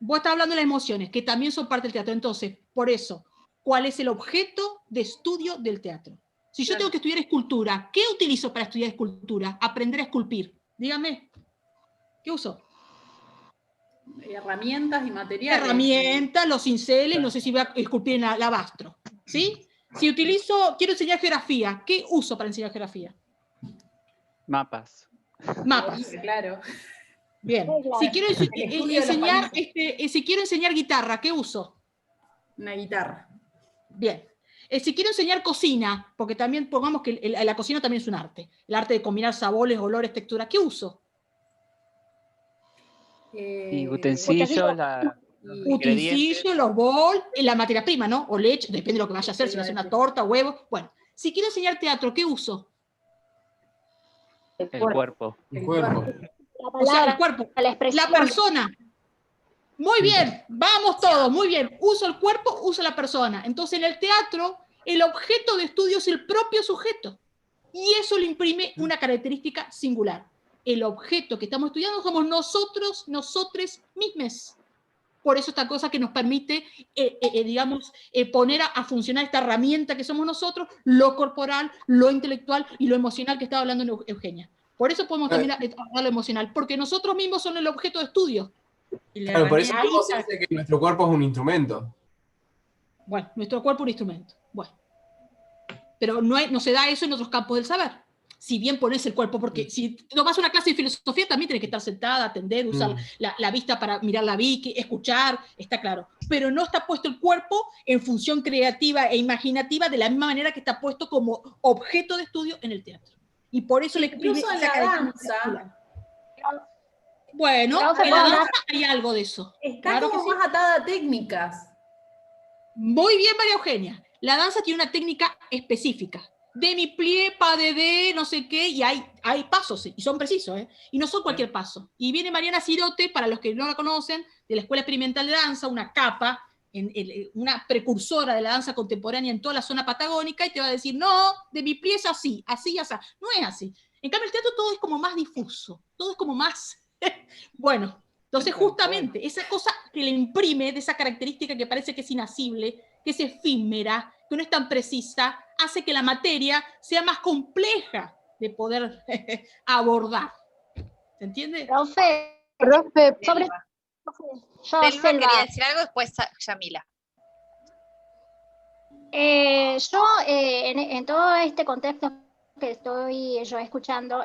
Vos estás hablando de las emociones, que también son parte del teatro. Entonces, por eso, ¿cuál es el objeto de estudio del teatro? Si yo tengo que estudiar escultura, ¿qué utilizo para estudiar escultura? Aprender a esculpir. Dígame, ¿qué uso? Herramientas y materiales. Herramientas, los cinceles, no sé si voy a esculpir en alabastro. ¿Sí? Si quiero enseñar geografía, ¿qué uso para enseñar geografía? Mapas. Mapas. Claro. Bien. Si quiero enseñar guitarra, ¿qué uso? Una guitarra. Bien. Si quiero enseñar cocina, porque también pongamos que la cocina también es un arte, el arte de combinar sabores, olores, texturas, ¿qué uso? Y utensilios, los bols, la materia prima, ¿no? O leche, depende de lo que vaya a hacer, si va a hacer una torta, huevos. Bueno, si quiero enseñar teatro, ¿qué uso? El cuerpo. O sea, el cuerpo. La persona. Muy bien, vamos todos, muy bien. Uso el cuerpo, uso la persona. Entonces, en el teatro, el objeto de estudio es el propio sujeto. Y eso le imprime una característica singular. El objeto que estamos estudiando somos nosotres mismos. Por eso esta cosa que nos permite, poner a funcionar esta herramienta que somos nosotros, lo corporal, lo intelectual y lo emocional que estaba hablando Eugenia. Por eso podemos también hablar de lo emocional, porque nosotros mismos somos el objeto de estudio. Claro, por eso se dice que nuestro cuerpo es un instrumento. Bueno, nuestro cuerpo es un instrumento. Bueno. Pero no se da eso en otros campos del saber. Si bien pones el cuerpo, porque si tomas una clase de filosofía también tienes que estar sentada, atender, usar la vista para mirar la Vicky, escuchar, está claro. Pero no está puesto el cuerpo en función creativa e imaginativa de la misma manera que está puesto como objeto de estudio en el teatro. Y por eso le exprime incluso en la danza. Bueno, en la danza hay algo de eso. Está claro como más atada a técnicas. Muy bien, María Eugenia. La danza tiene una técnica específica. Demi-plié, pas de deux, no sé qué, y hay pasos, y son precisos, y no son cualquier paso. Y viene Mariana Cirote, para los que no la conocen, de la Escuela Experimental de Danza, una capa una precursora de la danza contemporánea en toda la zona patagónica y te va a decir, no, de mi pie es así, así, así. No es así. En cambio, el teatro todo es como más difuso, todo es como más... bueno, entonces justamente esa cosa que le imprime de esa característica que parece que es inasible, que es efímera, que no es tan precisa, hace que la materia sea más compleja de poder abordar. ¿Se entiende? Profe, sobre... Yo, Selva Selva, quería decir algo, después Yamila. yo en todo este contexto que estoy yo escuchando,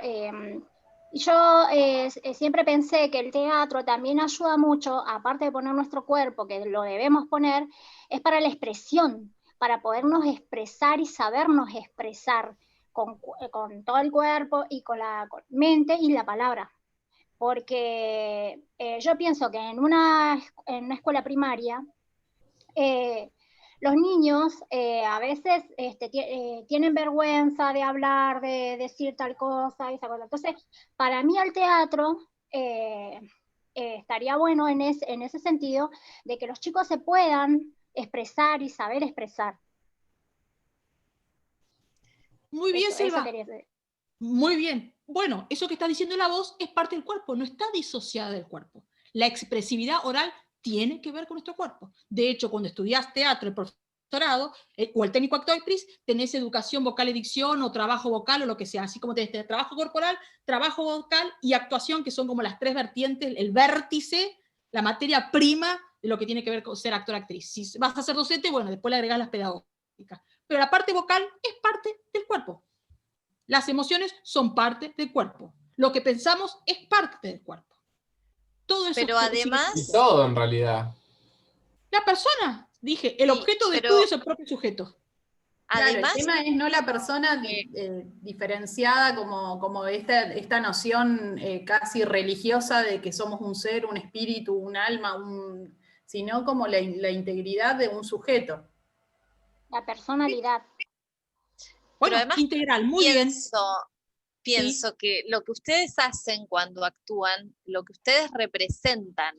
yo siempre pensé que el teatro también ayuda mucho, aparte de poner nuestro cuerpo, que lo debemos poner, es para la expresión, para podernos expresar y sabernos expresar con todo el cuerpo y con la mente y la palabra. Porque yo pienso que en una escuela primaria, los niños a veces tienen vergüenza de hablar, de decir tal cosa, esa cosa. Entonces, para mí el teatro estaría bueno en ese sentido, de que los chicos se puedan expresar y saber expresar. Muy bien, Selva. Eso quería decir. Muy bien. Bueno, eso que está diciendo la voz es parte del cuerpo, no está disociada del cuerpo. La expresividad oral tiene que ver con nuestro cuerpo. De hecho, cuando estudias teatro, el profesorado, o el técnico actor-actriz, tenés educación vocal y dicción, o trabajo vocal, o lo que sea. Así como tenés trabajo corporal, trabajo vocal y actuación, que son como las tres vertientes, el vértice, la materia prima de lo que tiene que ver con ser actor-actriz. Si vas a ser docente, bueno, después le agregás las pedagógicas. Pero la parte vocal es parte del cuerpo. Las emociones son parte del cuerpo. Lo que pensamos es parte del cuerpo. Todo eso. Pero además... Y todo, en realidad. La persona, dije, el objeto de estudio es el propio sujeto. Además, claro, el tema es no la persona diferenciada como esta noción casi religiosa de que somos un ser, un espíritu, un alma, sino como la integridad de un sujeto. La personalidad. Bueno, pero además integral, muy bien. Pienso Sí. que lo que ustedes hacen cuando actúan, lo que ustedes representan,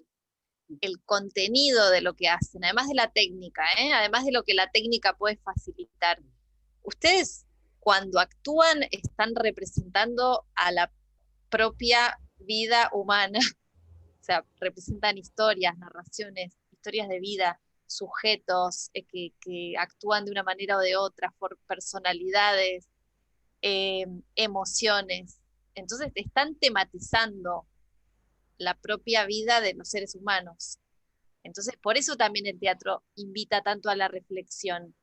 el contenido de lo que hacen, además de la técnica, además de lo que la técnica puede facilitar, ustedes cuando actúan están representando a la propia vida humana, o sea, representan historias, narraciones, historias de vida, sujetos que actúan de una manera o de otra, por personalidades, emociones. Entonces están tematizando la propia vida de los seres humanos. Entonces, por eso también el teatro invita tanto a la reflexión,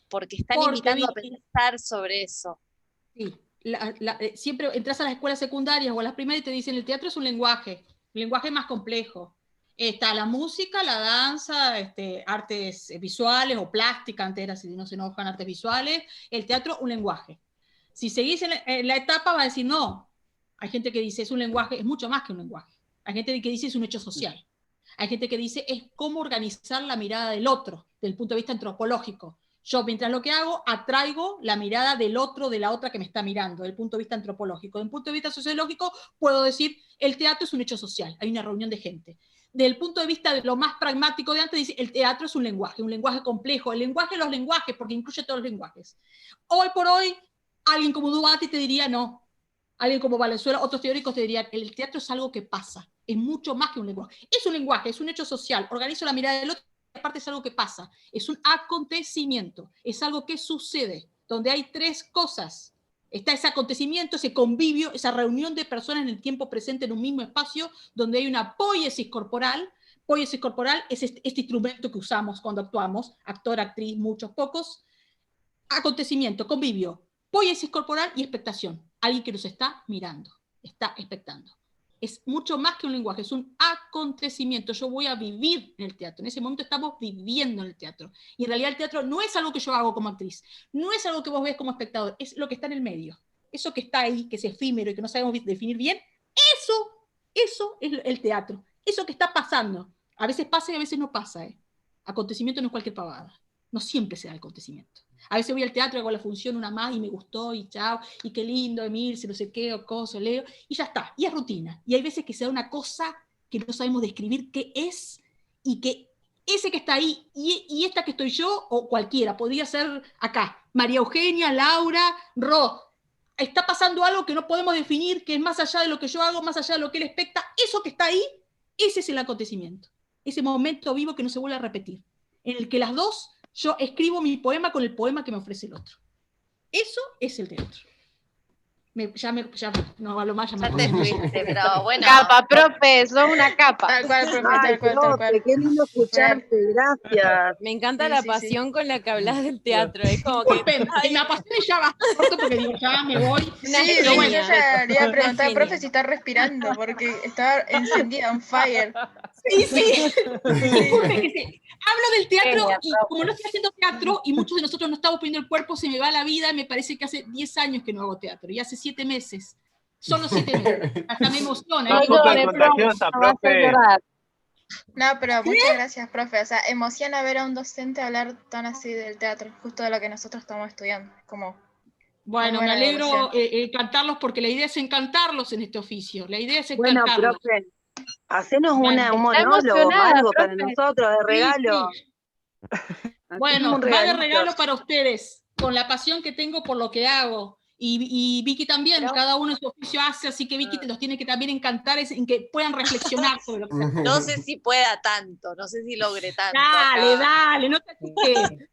porque están invitando a pensar sobre eso. Sí, siempre entras a las escuelas secundarias o a las primarias y te dicen el teatro es un lenguaje más complejo. Está la música, la danza, artes visuales o plástica, antes era, si no se enojan, artes visuales. El teatro, un lenguaje. Si seguís en la etapa, va a decir, no. Hay gente que dice, es un lenguaje, es mucho más que un lenguaje. Hay gente que dice, es un hecho social. Hay gente que dice, es cómo organizar la mirada del otro, desde el punto de vista antropológico. Yo, mientras lo que hago, atraigo la mirada del otro, de la otra que me está mirando, desde el punto de vista antropológico. Desde el punto de vista sociológico, puedo decir, el teatro es un hecho social, hay una reunión de gente. Desde el punto de vista de lo más pragmático de antes, dice, el teatro es un lenguaje complejo, el lenguaje de los lenguajes, porque incluye todos los lenguajes. Hoy por hoy, alguien como Duarte te diría no. Alguien como Valenzuela, otros teóricos te dirían, el teatro es algo que pasa, es mucho más que un lenguaje. Es un lenguaje, es un hecho social, organizo la mirada del otro, aparte es algo que pasa, es un acontecimiento, es algo que sucede, donde hay tres cosas. Está ese acontecimiento, ese convivio, esa reunión de personas en el tiempo presente en un mismo espacio, donde hay una poiesis corporal. Poiesis corporal es este instrumento que usamos cuando actuamos, actor, actriz, muchos, pocos. Acontecimiento, convivio, poiesis corporal y expectación. Alguien que nos está mirando, está expectando. Es mucho más que un lenguaje, es un acontecimiento. Yo voy a vivir en el teatro. En ese momento estamos viviendo en el teatro. Y en realidad el teatro no es algo que yo hago como actriz, no es algo que vos ves como espectador, es lo que está en el medio. Eso que está ahí, que es efímero y que no sabemos definir bien, eso es el teatro. Eso que está pasando. A veces pasa y a veces no pasa. Acontecimiento no es cualquier pavada. No siempre se da el acontecimiento. A veces voy al teatro, hago la función una más y me gustó y chao, y qué lindo, Emilce, no sé qué, o cosa, leo, y ya está, y es rutina. Y hay veces que se da una cosa que no sabemos describir qué es, y que ese que está ahí y esta que estoy yo, o cualquiera, podría ser acá, María Eugenia, Laura, Ro. Está pasando algo que no podemos definir, que es más allá de lo que yo hago, más allá de lo que él expecta. Eso que está ahí, ese es el acontecimiento. Ese momento vivo que no se vuelve a repetir. En el que las dos, yo escribo mi poema con el poema que me ofrece el otro. Eso es el teatro. No hablo más, ya me Ya te fuiste, pero bueno. Capa, profe, sos una capa. Tal cual, profe, Ay, tal cual, tal profe, cual. qué lindo escucharte, gracias. Me encanta Sí, la sí, pasión con la que hablas del teatro. Es como que. Disculpen, que me apasione ya basta corto porque digo, ya me voy. Una Sí, Pero bueno, yo ya le iba a una preguntar al profe genia. si está respirando, porque está encendida, on fire. sí. Disculpen que hablo del teatro Genia, y profe. como no estoy haciendo teatro y muchos de nosotros no estamos poniendo el cuerpo, se me va la vida. Me parece que hace 10 años que no hago teatro y hace 7 meses. Solo 7 meses. Hasta me emociona. No Digo, llore, profe, contagiosa, no vas a profe. llorar. No, pero muchas gracias, profe. O sea, emociona ver a un docente hablar tan así del teatro, justo de lo que nosotros estamos estudiando. Como bueno, muy me buena alegro devolución. encantarlos porque la idea es encantarlos en este oficio. La idea es Bueno, encantarlos. profe, hacenos Bueno, un Está monólogo, emocionada, algo para profe. nosotros, de sí, regalo. sí. Hacenos Bueno, un va de regalito. regalo para ustedes, con la pasión que tengo por lo que hago. Y Vicky también, Pero- cada uno en su oficio hace, así que Vicky los tiene que también encantar en que puedan reflexionar sobre lo que se hace. No sé si pueda tanto, no sé si logre tanto Dale, acá. dale, no te asustes.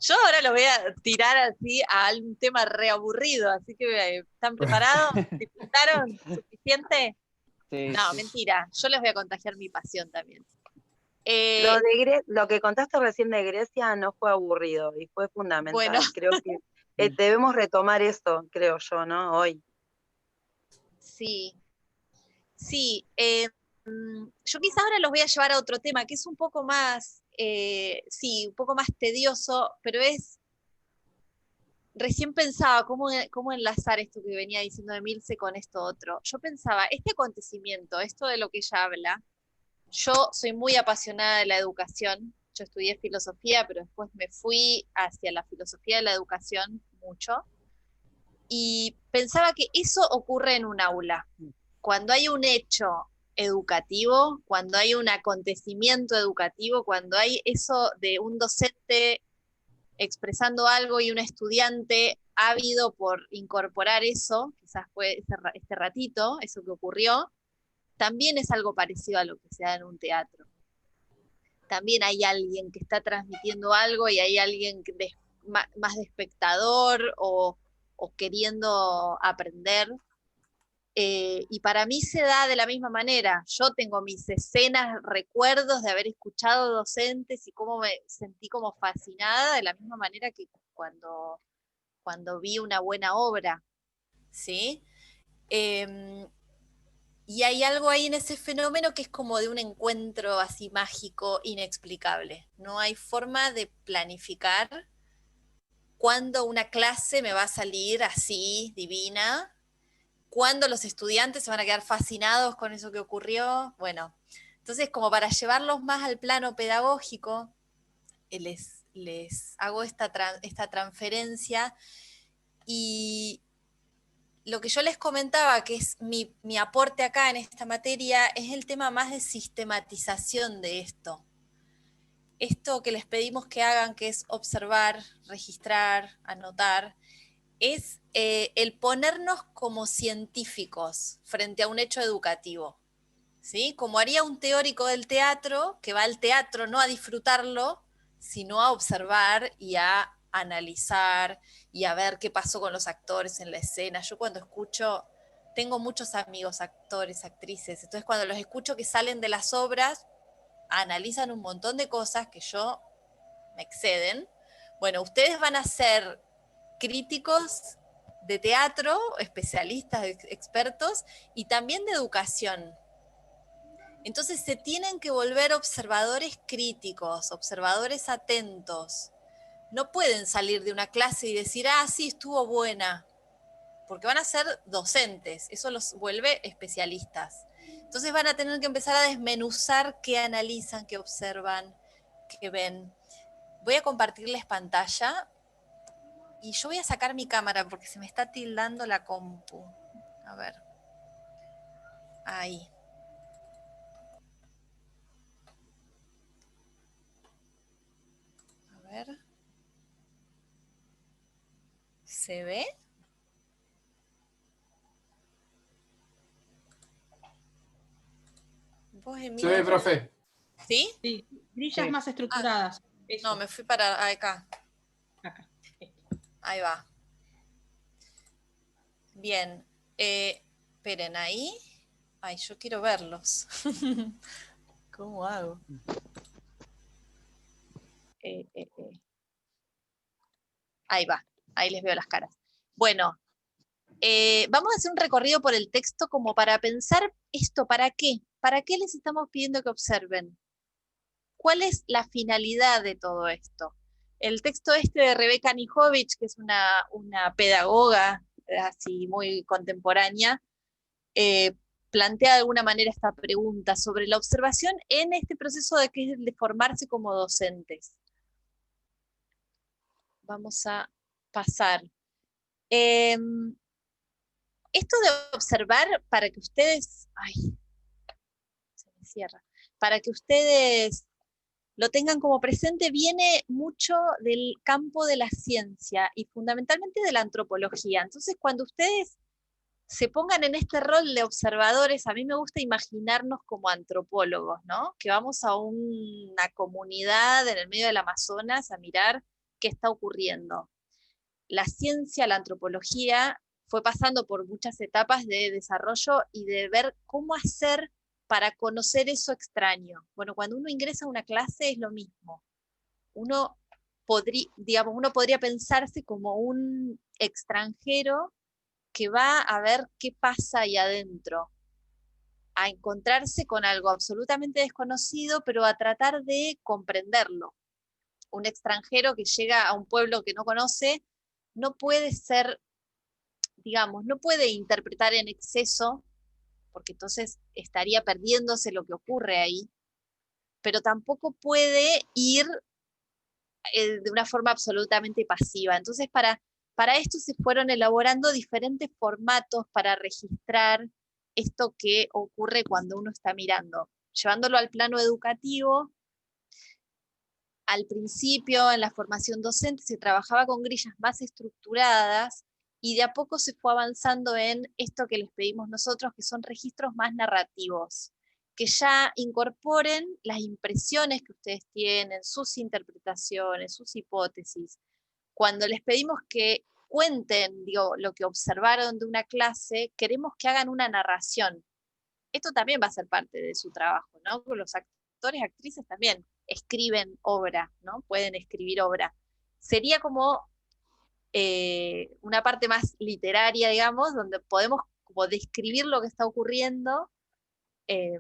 Yo ahora lo voy a tirar así a un tema reaburrido, así que ¿están preparados? ¿Disfrutaron? ¿Suficiente? Sí, No, sí. mentira, yo les voy a contagiar mi pasión también. Lo que contaste recién de Grecia no fue aburrido y fue fundamental. Bueno. Creo que debemos retomar esto, creo yo, ¿no? Hoy. Sí, sí. Yo quizás ahora los voy a llevar a otro tema, que es un poco más, sí, un poco más tedioso, pero recién pensaba cómo enlazar esto que venía diciendo Emilce con esto otro. Yo pensaba, este acontecimiento, esto de lo que ella habla, yo soy muy apasionada de la educación, yo estudié filosofía, pero después me fui hacia la filosofía de la educación mucho, y pensaba que eso ocurre en un aula. Cuando hay un hecho educativo, cuando hay un acontecimiento educativo, cuando hay eso de un docente expresando algo y un estudiante ávido por incorporar eso, quizás fue este ratito, eso que ocurrió, también es algo parecido a lo que se da en un teatro. También hay alguien que está transmitiendo algo y hay alguien más de espectador o queriendo aprender. Y para mí se da de la misma manera. Yo tengo mis escenas, recuerdos de haber escuchado docentes y cómo me sentí como fascinada, de la misma manera que cuando vi una buena obra, ¿sí? Y hay algo ahí en ese fenómeno que es como de un encuentro así mágico, inexplicable. No hay forma de planificar cuándo una clase me va a salir así, divina, cuándo los estudiantes se van a quedar fascinados con eso que ocurrió. Bueno, entonces como para llevarlos más al plano pedagógico, les hago esta transferencia, y lo que yo les comentaba, que es mi aporte acá en esta materia, es el tema más de sistematización de esto. Esto que les pedimos que hagan, que es observar, registrar, anotar, es el ponernos como científicos frente a un hecho educativo, ¿sí? Como haría un teórico del teatro, que va al teatro no a disfrutarlo, sino a observar y a analizar y a ver qué pasó con los actores en la escena. Yo cuando escucho, tengo muchos amigos actores, actrices, entonces cuando los escucho que salen de las obras, analizan un montón de cosas que yo me exceden. Bueno, ustedes van a ser críticos de teatro, especialistas, expertos, y también de educación. Entonces se tienen que volver observadores críticos, observadores atentos. No pueden salir de una clase y decir, sí, estuvo buena, porque van a ser docentes, eso los vuelve especialistas. Entonces van a tener que empezar a desmenuzar qué analizan, qué observan, qué ven. Voy a compartirles pantalla y yo voy a sacar mi cámara porque se me está tildando la compu. A ver. Ahí. ¿Se ve? ¿Vos, Se Emilia? ve, profe. ¿Sí? Sí, grillas Sí. más estructuradas. No, me fui para acá. Acá. Ahí va. Bien. Esperen ahí. Ay, yo quiero verlos. ¿Cómo hago? Ahí va. Ahí les veo las caras. Bueno, vamos a hacer un recorrido por el texto como para pensar esto, ¿para qué? ¿Para qué les estamos pidiendo que observen? ¿Cuál es la finalidad de todo esto? El texto este de Rebeca Nijovic, que es una pedagoga así muy contemporánea, plantea de alguna manera esta pregunta sobre la observación en este proceso de que es el de formarse como docentes. Vamos a pasar. Esto de observar para que ustedes... Ay, se me cierra. Para que ustedes lo tengan como presente, viene mucho del campo de la ciencia y fundamentalmente de la antropología. Entonces, cuando ustedes se pongan en este rol de observadores, a mí me gusta imaginarnos como antropólogos, ¿no? Que vamos a una comunidad en el medio del Amazonas a mirar qué está ocurriendo. La ciencia, la antropología, fue pasando por muchas etapas de desarrollo y de ver cómo hacer para conocer eso extraño. Bueno, cuando uno ingresa a una clase es lo mismo. Uno podría pensarse como un extranjero que va a ver qué pasa ahí adentro, a encontrarse con algo absolutamente desconocido, pero a tratar de comprenderlo. Un extranjero que llega a un pueblo que no conoce no puede ser, digamos, no puede interpretar en exceso, porque entonces estaría perdiéndose lo que ocurre ahí, pero tampoco puede ir de una forma absolutamente pasiva. Entonces, para esto se fueron elaborando diferentes formatos para registrar esto que ocurre cuando uno está mirando. Llevándolo al plano educativo, al principio en la formación docente se trabajaba con grillas más estructuradas y de a poco se fue avanzando en esto que les pedimos nosotros, que son registros más narrativos, que ya incorporen las impresiones que ustedes tienen, sus interpretaciones, sus hipótesis. Cuando les pedimos que cuenten, lo que observaron de una clase, queremos que hagan una narración. Esto también va a ser parte de su trabajo, ¿no? Los actores, actrices también escriben obra, ¿no? Pueden escribir obra. Sería como una parte más literaria, digamos, donde podemos como describir lo que está ocurriendo de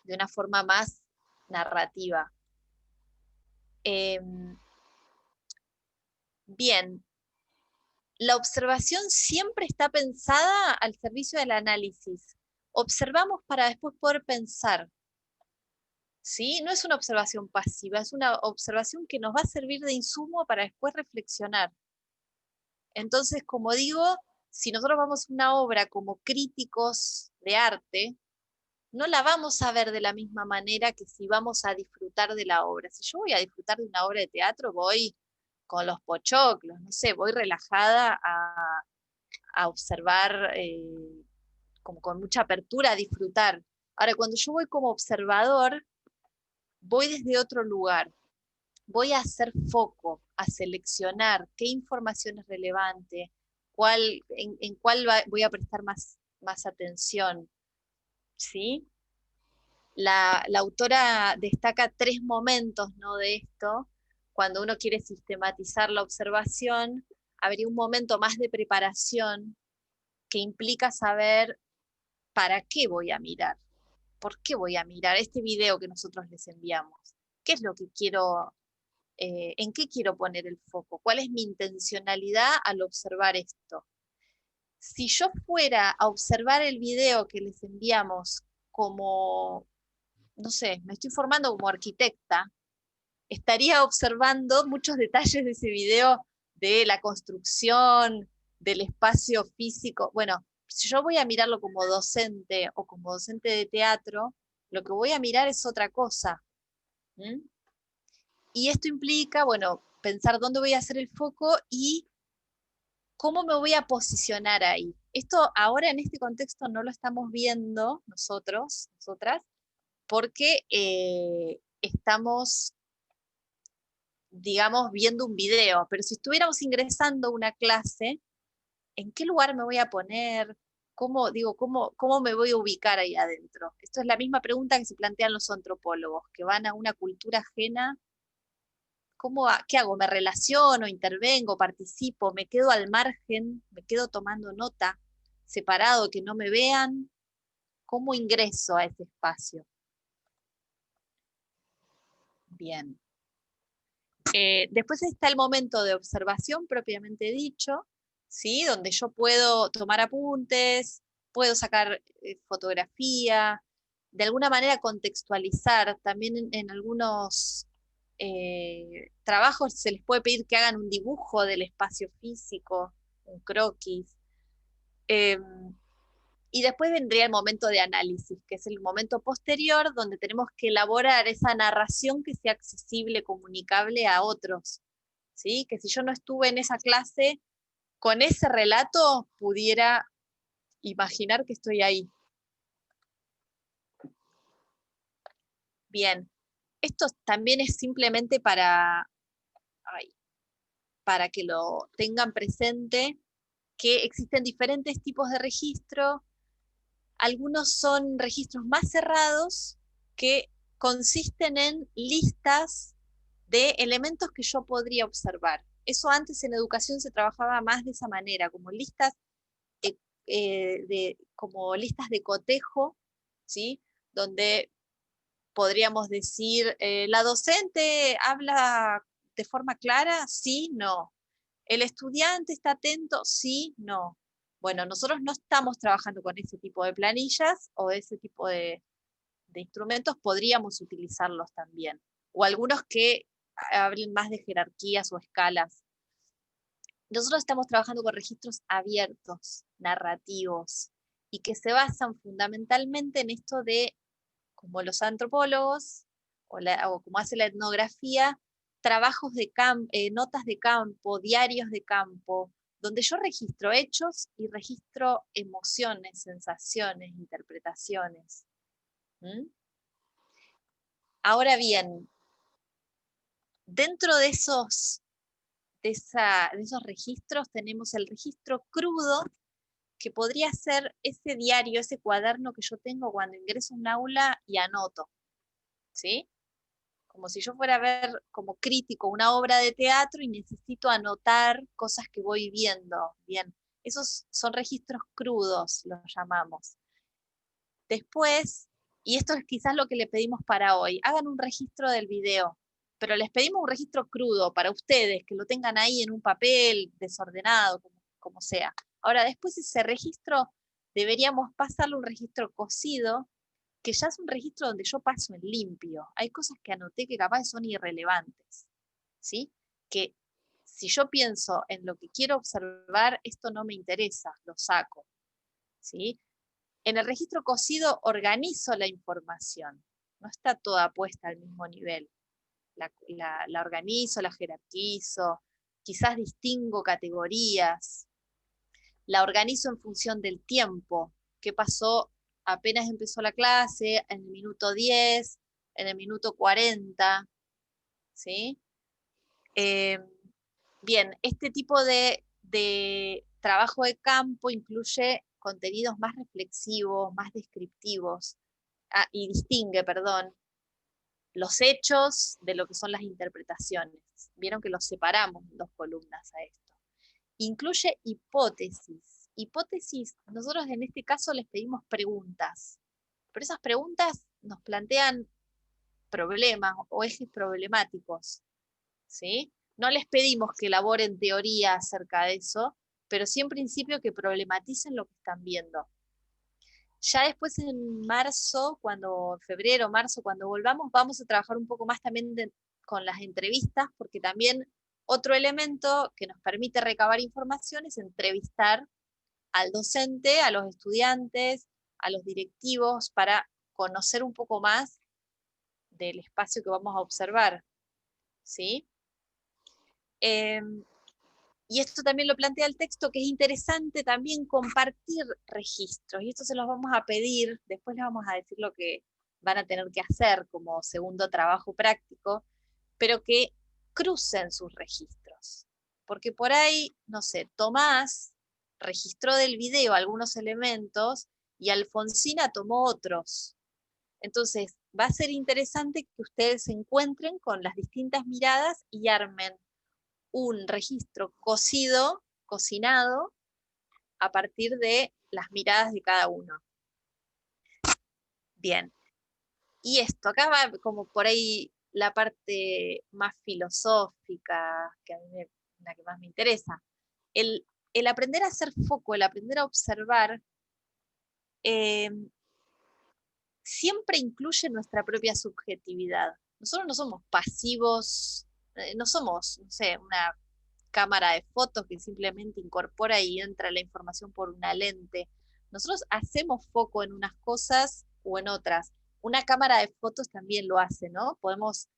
una forma más narrativa. Bien, la observación siempre está pensada al servicio del análisis. Observamos para después poder pensar. ¿Sí? No es una observación pasiva, es una observación que nos va a servir de insumo para después reflexionar. Entonces, como digo, si nosotros vamos a una obra como críticos de arte, no la vamos a ver de la misma manera que si vamos a disfrutar de la obra. Si yo voy a disfrutar de una obra de teatro, voy con los pochoclos, no sé, voy relajada a observar, como con mucha apertura, a disfrutar. Ahora, cuando yo voy como observador, voy desde otro lugar. Voy a hacer foco, a seleccionar qué información es relevante, en cuál voy a prestar más atención. ¿Sí? La autora destaca 3 momentos, ¿no?, de esto. Cuando uno quiere sistematizar la observación, habría un momento más de preparación que implica saber para qué voy a mirar, por qué voy a mirar este video que nosotros les enviamos, qué es lo que quiero, en qué quiero poner el foco, cuál es mi intencionalidad al observar esto. Si yo fuera a observar el video que les enviamos como, no sé, me estoy formando como arquitecta, estaría observando muchos detalles de ese video, de la construcción, del espacio físico. Bueno, si yo voy a mirarlo como docente o como docente de teatro, lo que voy a mirar es otra cosa. Y esto implica, bueno, pensar dónde voy a hacer el foco y ¿cómo me voy a posicionar ahí? Esto ahora en este contexto no lo estamos viendo nosotros, nosotras, porque estamos, digamos, viendo un video, pero si estuviéramos ingresando a una clase, ¿en qué lugar me voy a poner? ¿Cómo me voy a ubicar ahí adentro? Esto es la misma pregunta que se plantean los antropólogos, que van a una cultura ajena. ¿Qué hago? ¿Me relaciono, intervengo, participo, me quedo al margen, me quedo tomando nota, separado, que no me vean? ¿Cómo ingreso a ese espacio? Bien. Después está el momento de observación propiamente dicho, ¿sí? Donde yo puedo tomar apuntes, puedo sacar fotografía, de alguna manera contextualizar. También en algunos trabajos se les puede pedir que hagan un dibujo del espacio físico, un croquis. Y después vendría el momento de análisis, que es el momento posterior donde tenemos que elaborar esa narración que sea accesible, comunicable a otros, ¿sí? Que si yo no estuve en esa clase, con ese relato pudiera imaginar que estoy ahí. Bien, esto también es simplemente para que lo tengan presente, que existen diferentes tipos de registro. Algunos son registros más cerrados que consisten en listas de elementos que yo podría observar. Eso antes en educación se trabajaba más de esa manera, como listas de cotejo, ¿sí? Donde podríamos decir, ¿la docente habla de forma clara? Sí, no. ¿El estudiante está atento? Sí, no. Bueno, nosotros no estamos trabajando con ese tipo de planillas o ese tipo de instrumentos, podríamos utilizarlos también. O algunos que hablen más de jerarquías o escalas. Nosotros estamos trabajando con registros abiertos, narrativos, y que se basan fundamentalmente en esto de, como los antropólogos, o como hace la etnografía, trabajos de notas de campo, diarios de campo, donde yo registro hechos y registro emociones, sensaciones, interpretaciones. Ahora bien, dentro de esos registros tenemos el registro crudo, que podría ser ese diario, ese cuaderno que yo tengo cuando ingreso a un aula y anoto, ¿sí? Como si yo fuera a ver como crítico una obra de teatro y necesito anotar cosas que voy viendo. Bien, esos son registros crudos, los llamamos. Después, y esto es quizás lo que le pedimos para hoy, hagan un registro del video, pero les pedimos un registro crudo para ustedes, que lo tengan ahí en un papel desordenado, como sea. Ahora, después ese registro deberíamos pasarle un registro cosido, que ya es un registro donde yo paso en limpio. Hay cosas que anoté que capaz son irrelevantes, ¿sí? Que si yo pienso en lo que quiero observar, esto no me interesa, lo saco, ¿sí? En el registro cosido organizo la información, no está toda puesta al mismo nivel. La organizo, la jerarquizo, quizás distingo categorías, la organizo en función del tiempo, qué pasó apenas empezó la clase, en el minuto 10, en el minuto 40, ¿sí? Bien, este tipo de trabajo de campo incluye contenidos más reflexivos, más descriptivos, y distingue, perdón, los hechos de lo que son las interpretaciones. Vieron que los separamos en dos columnas a esto. Incluye hipótesis. Hipótesis, nosotros en este caso les pedimos preguntas, pero esas preguntas nos plantean problemas o ejes problemáticos, ¿sí? No les pedimos que elaboren teoría acerca de eso, pero sí en principio que problematicen lo que están viendo. Ya después en marzo, febrero, marzo, cuando volvamos, vamos a trabajar un poco más también con las entrevistas, porque también otro elemento que nos permite recabar información es entrevistar al docente, a los estudiantes, a los directivos, para conocer un poco más del espacio que vamos a observar, ¿sí? Y esto también lo plantea el texto, que es interesante también compartir registros, y esto se los vamos a pedir, después les vamos a decir lo que van a tener que hacer como segundo trabajo práctico, pero que crucen sus registros. Porque por ahí, no sé, Tomás registró del video algunos elementos y Alfonsina tomó otros. Entonces, va a ser interesante que ustedes se encuentren con las distintas miradas y armen un registro cocinado, a partir de las miradas de cada uno. Bien. Y esto, acá va como por ahí la parte más filosófica, que a mí la que más me interesa. El aprender a hacer foco, el aprender a observar, siempre incluye nuestra propia subjetividad. Nosotros no somos pasivos, no somos, no sé, una cámara de fotos que simplemente incorpora y entra la información por una lente. Nosotros hacemos foco en unas cosas o en otras. Una cámara de fotos también lo hace, ¿no? Podemos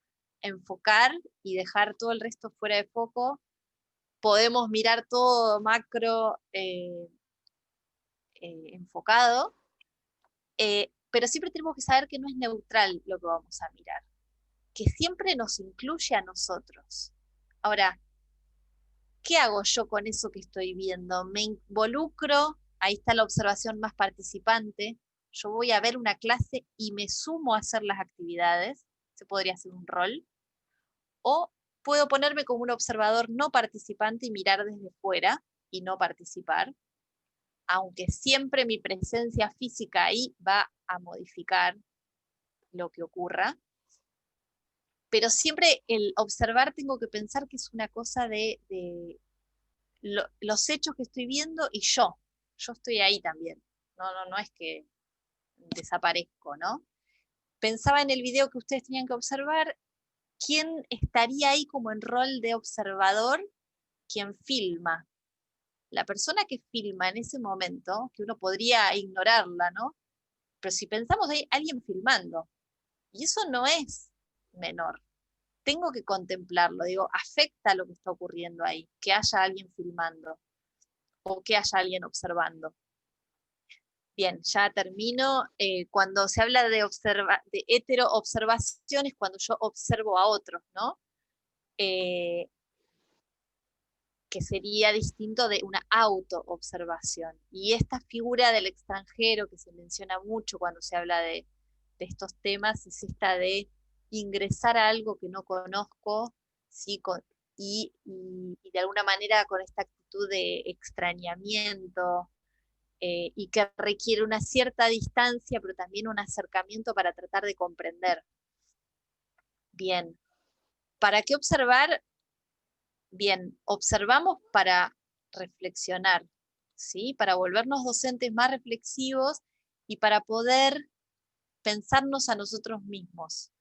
enfocar y dejar todo el resto fuera de foco. Podemos mirar todo macro enfocado, pero siempre tenemos que saber que no es neutral lo que vamos a mirar, que siempre nos incluye a nosotros. Ahora, ¿qué hago yo con eso que estoy viendo? Me involucro, ahí está la observación más participante, yo voy a ver una clase y me sumo a hacer las actividades, se podría hacer un rol, o puedo ponerme como un observador no participante y mirar desde fuera y no participar, aunque siempre mi presencia física ahí va a modificar lo que ocurra. Pero siempre el observar tengo que pensar que es una cosa de los hechos que estoy viendo y yo estoy ahí también. No es que desaparezco, ¿no? Pensaba en el video que ustedes tenían que observar, ¿quién estaría ahí como en rol de observador? ¿Quién filma? La persona que filma en ese momento, que uno podría ignorarla, ¿no? Pero si pensamos, hay alguien filmando, y eso no es menor. Tengo que contemplarlo, digo, afecta lo que está ocurriendo ahí, que haya alguien filmando o que haya alguien observando. Bien, ya termino. Cuando se habla de hetero-observación es cuando yo observo a otros, ¿no? Que sería distinto de una auto-observación. Y esta figura del extranjero que se menciona mucho cuando se habla de estos temas es esta de ingresar a algo que no conozco, ¿sí? Y de alguna manera con esta actitud de extrañamiento, y que requiere una cierta distancia, pero también un acercamiento para tratar de comprender. Bien, ¿para qué observar? Bien, observamos para reflexionar, ¿sí? Para volvernos docentes más reflexivos y para poder pensarnos a nosotros mismos.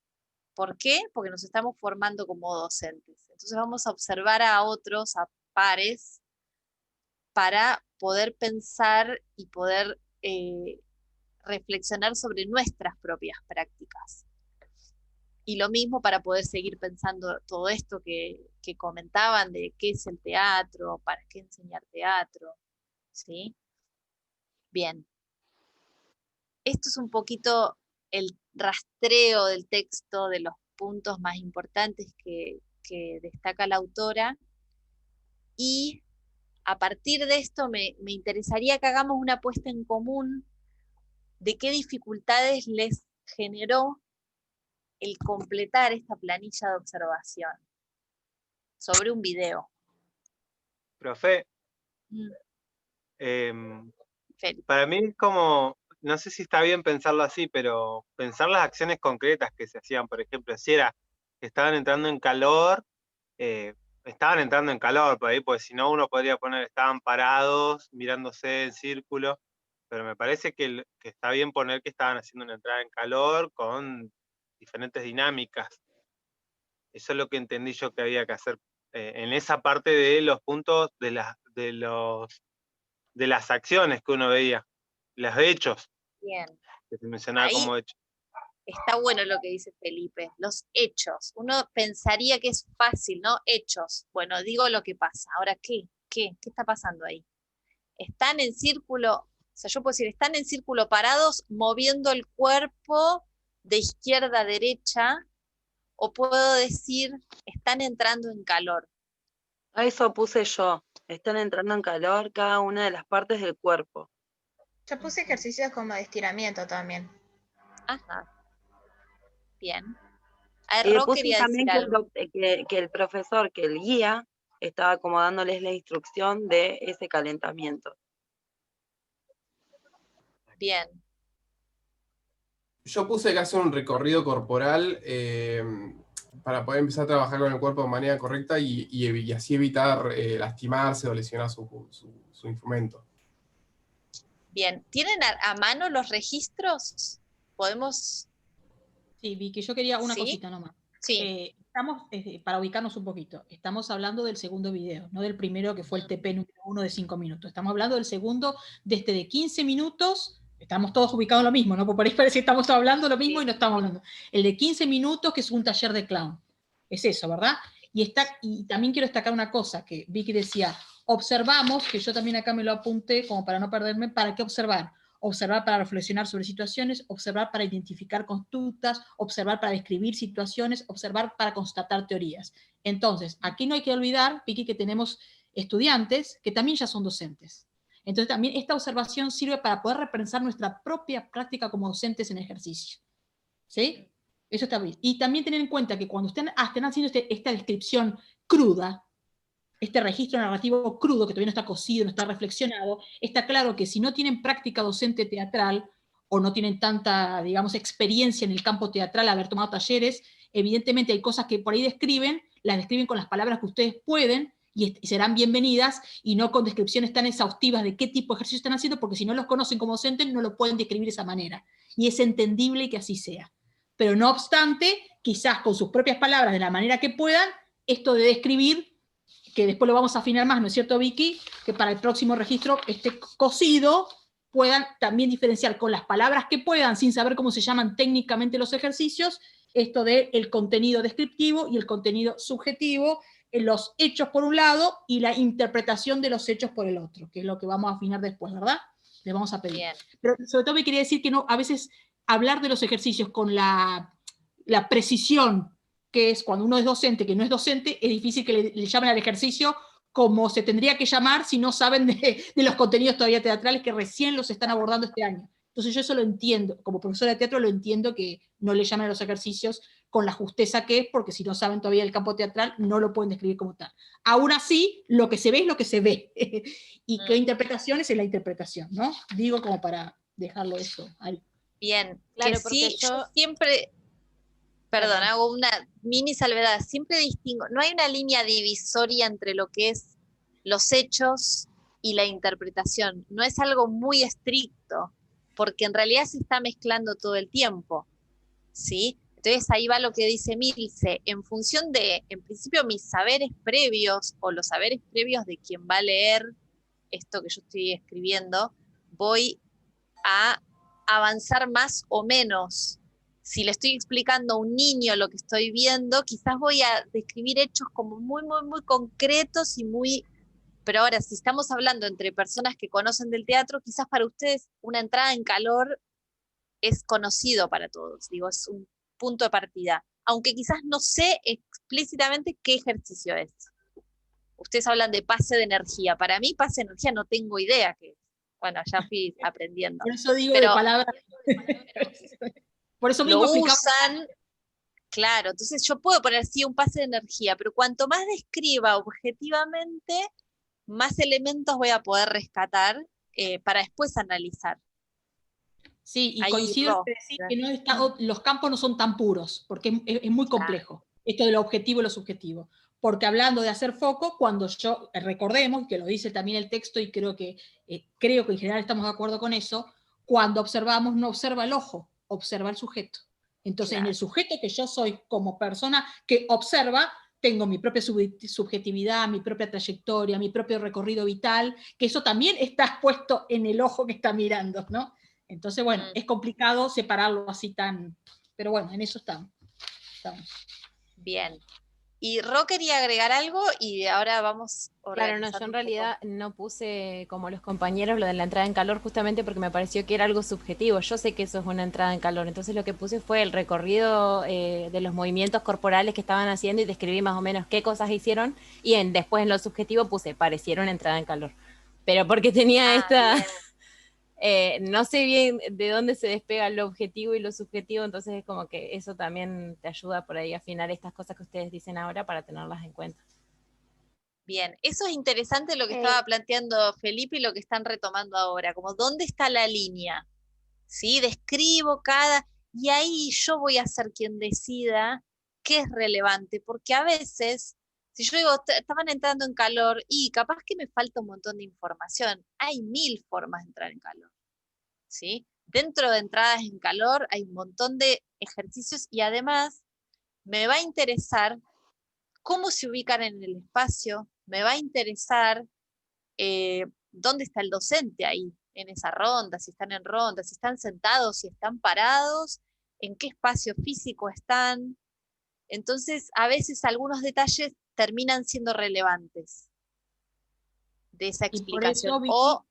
¿Por qué? Porque nos estamos formando como docentes. Entonces vamos a observar a otros, a pares, para poder pensar y poder reflexionar sobre nuestras propias prácticas. Y lo mismo para poder seguir pensando todo esto que comentaban de qué es el teatro, para qué enseñar teatro, ¿sí? Bien. Esto es un poquito el rastreo del texto, de los puntos más importantes que destaca la autora, y a partir de esto me interesaría que hagamos una puesta en común de qué dificultades les generó el completar esta planilla de observación sobre un video. Profe, para mí es como, no sé si está bien pensarlo así, pero pensar las acciones concretas que se hacían, por ejemplo, si era que estaban entrando en calor, por ahí, porque si no uno podría poner, estaban parados, mirándose en círculo, pero me parece que está bien poner que estaban haciendo una entrada en calor con diferentes dinámicas. Eso es lo que entendí yo que había que hacer en esa parte de los puntos de las acciones que uno veía, los hechos. Bien. Que se mencionaba ahí como hechos. Está bueno lo que dice Felipe, los hechos. Uno pensaría que es fácil, ¿no? Hechos. Bueno, digo lo que pasa. Ahora, ¿qué? ¿Qué está pasando ahí? Están en círculo, o sea, yo puedo decir, están en círculo parados, moviendo el cuerpo de izquierda a derecha, o puedo decir, están entrando en calor. A eso puse yo. Están entrando en calor cada una de las partes del cuerpo. Yo puse ejercicios como de estiramiento también. Ajá. Bien. Puse quería también decir algo. que el profesor, que el guía, estaba como dándoles la instrucción de ese calentamiento. Bien. Yo puse que hacer un recorrido corporal para poder empezar a trabajar con el cuerpo de manera correcta y así evitar lastimarse o lesionar su instrumento. Bien. ¿Tienen a mano los registros? ¿Podemos? Sí, Vicky, yo quería una ¿Sí? cosita nomás. Sí. Estamos, para ubicarnos un poquito, estamos hablando del segundo video, no del primero que fue el TP número 1 de 5 minutos. Estamos hablando del segundo, desde de 15 minutos, estamos todos ubicados en lo mismo, ¿no? Porque por ahí parece que estamos hablando lo mismo y no estamos hablando. El de 15 minutos, que es un taller de clown. Es eso, ¿verdad? Y también quiero destacar una cosa que Vicky decía, observamos, que yo también acá me lo apunté como para no perderme, ¿para qué observar? Observar para reflexionar sobre situaciones, observar para identificar conductas, observar para describir situaciones, observar para constatar teorías. Entonces, aquí no hay que olvidar, Vicky, que tenemos estudiantes que también ya son docentes. Entonces, también esta observación sirve para poder repensar nuestra propia práctica como docentes en ejercicio. ¿Sí? Eso está bien. Y también tener en cuenta que cuando estén haciendo esta descripción cruda, este registro narrativo crudo, que todavía no está cocido, no está reflexionado, está claro que si no tienen práctica docente teatral, o no tienen tanta, digamos, experiencia en el campo teatral, haber tomado talleres, evidentemente hay cosas que por ahí las describen con las palabras que ustedes pueden, y serán bienvenidas, y no con descripciones tan exhaustivas de qué tipo de ejercicio están haciendo, porque si no los conocen como docentes, no lo pueden describir de esa manera. Y es entendible que así sea. Pero no obstante, quizás con sus propias palabras, de la manera que puedan, esto de describir, que después lo vamos a afinar más, ¿no es cierto, Vicky? Que para el próximo registro esté cocido, puedan también diferenciar con las palabras que puedan, sin saber cómo se llaman técnicamente los ejercicios, esto de el contenido descriptivo y el contenido subjetivo, los hechos por un lado y la interpretación de los hechos por el otro, que es lo que vamos a afinar después, ¿verdad? Les vamos a pedir. Bien. Pero sobre todo me quería decir que no, a veces hablar de los ejercicios con la precisión que es cuando uno es docente, que no es docente, es difícil que le llamen al ejercicio como se tendría que llamar si no saben de los contenidos todavía teatrales que recién los están abordando este año. Entonces yo eso lo entiendo, como profesora de teatro lo entiendo que no le llamen a los ejercicios con la justeza que es, porque si no saben todavía el campo teatral, no lo pueden describir como tal. Aún así, lo que se ve es lo que se ve. Y qué interpretaciones es la interpretación, ¿no? Digo como para dejarlo eso ahí. Bien, Claro, que porque sí, yo siempre, perdón, hago una mini salvedad, siempre distingo, no hay una línea divisoria entre lo que es los hechos y la interpretación, no es algo muy estricto, porque en realidad se está mezclando todo el tiempo, ¿sí? Entonces ahí va lo que dice Milce, en función de, en principio, mis saberes previos, o los saberes previos de quien va a leer esto que yo estoy escribiendo, voy a avanzar más o menos. Si le estoy explicando a un niño lo que estoy viendo, quizás voy a describir hechos como muy, muy, muy concretos y muy... Pero ahora, si estamos hablando entre personas que conocen del teatro, quizás para ustedes una entrada en calor es conocido para todos, digo, es un punto de partida. Aunque quizás no sé explícitamente qué ejercicio es. Ustedes hablan de pase de energía. Para mí, pase de energía no tengo idea qué es. Bueno, ya fui aprendiendo. Por eso digo pero, de palabras. Por eso mismo lo usan, claro, entonces yo puedo poner sí un pase de energía, pero cuanto más describa objetivamente, más elementos voy a poder rescatar para después analizar. Sí, y ahí coincido en decir que no los campos no son tan puros, porque es muy complejo, esto de lo objetivo y lo subjetivo. Porque hablando de hacer foco, cuando yo, recordemos, que lo dice también el texto, y creo que en general estamos de acuerdo con eso, cuando observamos no observa el ojo, observa el sujeto. Entonces, en el sujeto que yo soy como persona que observa, tengo mi propia subjetividad, mi propia trayectoria, mi propio recorrido vital, que eso también está puesto en el ojo que está mirando, ¿no? Entonces, bueno, es complicado separarlo así tan... Pero bueno, en eso estamos. Bien. Y Ro quería agregar algo y ahora vamos Claro, no, yo organizando en un realidad no puse como los compañeros lo de la entrada en calor justamente porque me pareció que era algo subjetivo. Yo sé que eso es una entrada en calor, entonces lo que puse fue el recorrido de los movimientos corporales que estaban haciendo y describí más o menos qué cosas hicieron y después en lo subjetivo puse parecieron una entrada en calor. Pero porque tenía esta... no sé bien de dónde se despega lo objetivo y lo subjetivo, entonces es como que eso también te ayuda por ahí a afinar estas cosas que ustedes dicen ahora para tenerlas en cuenta. Bien, eso es interesante lo que estaba planteando Felipe y lo que están retomando ahora, como dónde está la línea, ¿sí? Describo y ahí yo voy a ser quien decida qué es relevante, porque a veces, si yo digo, estaban entrando en calor y capaz que me falta un montón de información, hay 1000 formas de entrar en calor, ¿sí? Dentro de entradas en calor hay un montón de ejercicios y además me va a interesar cómo se ubican en el espacio, me va a interesar dónde está el docente ahí, en esa ronda, si están en ronda, si están sentados, si están parados, en qué espacio físico están. Entonces, a veces algunos detalles terminan siendo relevantes de esa explicación. Eso, Vicky, o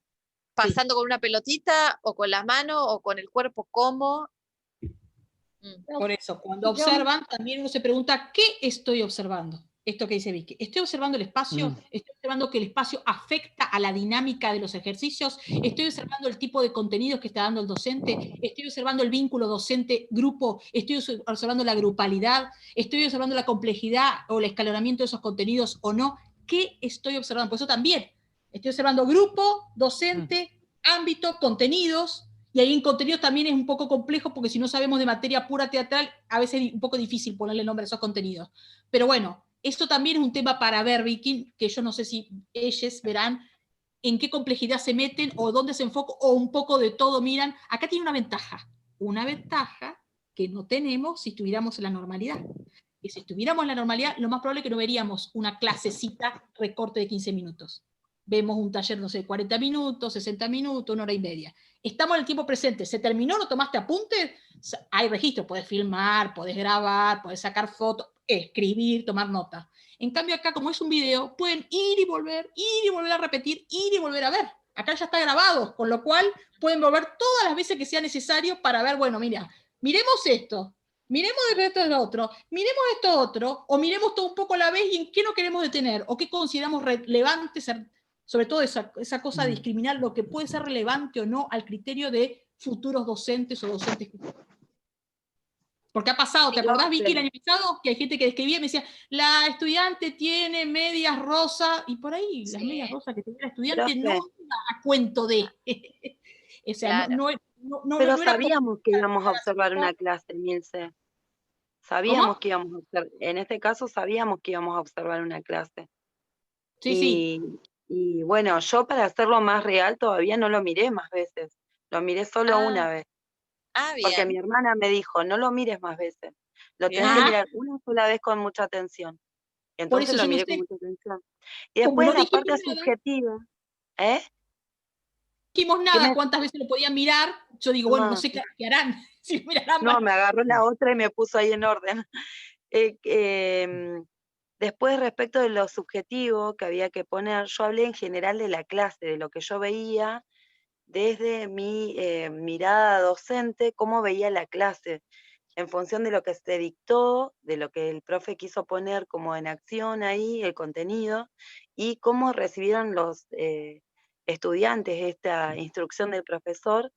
pasando con una pelotita, o con las manos, o con el cuerpo, ¿cómo? Por eso, cuando observan, también uno se pregunta, ¿qué estoy observando? Esto que dice Vicky. ¿Estoy observando el espacio? ¿Estoy observando que el espacio afecta a la dinámica de los ejercicios? ¿Estoy observando el tipo de contenidos que está dando el docente? ¿Estoy observando el vínculo docente-grupo? ¿Estoy observando la grupalidad? ¿Estoy observando la complejidad o el escalonamiento de esos contenidos o no? ¿Qué estoy observando? Por eso también estoy observando grupo, docente, ámbito, contenidos. Y ahí en contenidos también es un poco complejo porque si no sabemos de materia pura teatral, a veces es un poco difícil ponerle nombre a esos contenidos. Pero bueno, esto también es un tema para ver, Vicky, que yo no sé si ellos verán en qué complejidad se meten o dónde se enfocan o un poco de todo miran. Acá tiene una ventaja que no tenemos si estuviéramos en la normalidad. Y si estuviéramos en la normalidad, lo más probable es que no veríamos una clasecita recorte de 15 minutos. Vemos un taller, no sé, 40 minutos, 60 minutos, 1 hora y media. Estamos en el tiempo presente. ¿Se terminó? ¿No tomaste apuntes? Hay registro. Podés filmar, podés grabar, podés sacar fotos, escribir, tomar nota. En cambio acá, como es un video, pueden ir y volver a repetir, ir y volver a ver. Acá ya está grabado, con lo cual pueden volver todas las veces que sea necesario para ver, bueno, mira, miremos esto, miremos esto de lo otro, miremos esto otro, o miremos todo un poco a la vez y en qué no queremos detener, o qué consideramos relevante, sobre todo esa cosa de discriminar lo que puede ser relevante o no al criterio de futuros docentes o docentes. Porque ha pasado, ¿te acordás, Vicky, el año pasado? Que hay gente que describía y me decía, la estudiante tiene medias rosas, y por ahí las medias rosas que tenía la estudiante no iba a cuento de. O sea, Claro. no Pero era sabíamos que íbamos a observar una clase, Milce. Sabíamos que íbamos a observar, en este caso sabíamos que íbamos a observar una clase. Sí. Y bueno, yo para hacerlo más real todavía no lo miré más veces. Lo miré solo una vez. Bien. Porque mi hermana me dijo, no lo mires más veces. Lo tenés que mirar una sola vez con mucha atención. Entonces lo miré con mucha atención. Y después la parte subjetiva. No dijimos nada, cuántas veces lo podían mirar. Yo digo, bueno, no sé qué harán. Si mirarán no, me agarró la otra y me puso ahí en orden. Después, respecto de lo subjetivo que había que poner, yo hablé en general de la clase, de lo que yo veía desde mi mirada docente, cómo veía la clase, en función de lo que se dictó, de lo que el profe quiso poner como en acción ahí, el contenido, y cómo recibieron los estudiantes esta instrucción del profesor,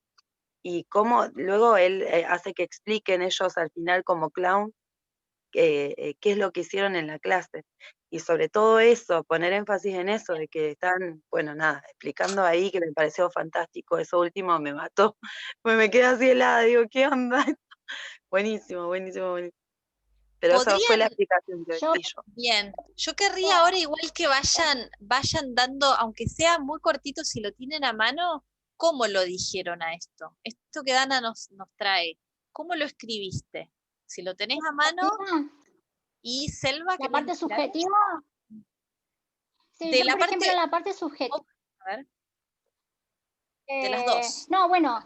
y cómo luego él hace que expliquen ellos al final como clown qué es lo que hicieron en la clase. Y sobre todo eso, poner énfasis en eso, de que están, bueno, nada, explicando ahí, que me pareció fantástico, eso último me mató, me quedé así helada, digo, ¿qué onda? Buenísimo, buenísimo, buenísimo. Pero esa fue la explicación que di yo. Bien, yo querría ahora igual que vayan dando, aunque sea muy cortito, si lo tienen a mano, ¿cómo lo dijeron a esto? Esto que Dana nos trae, ¿cómo lo escribiste? Si lo tenés a mano, y Selva... La parte subjetiva. Sí, de yo, por ejemplo, la parte subjetiva. A ver. De las dos. No, bueno,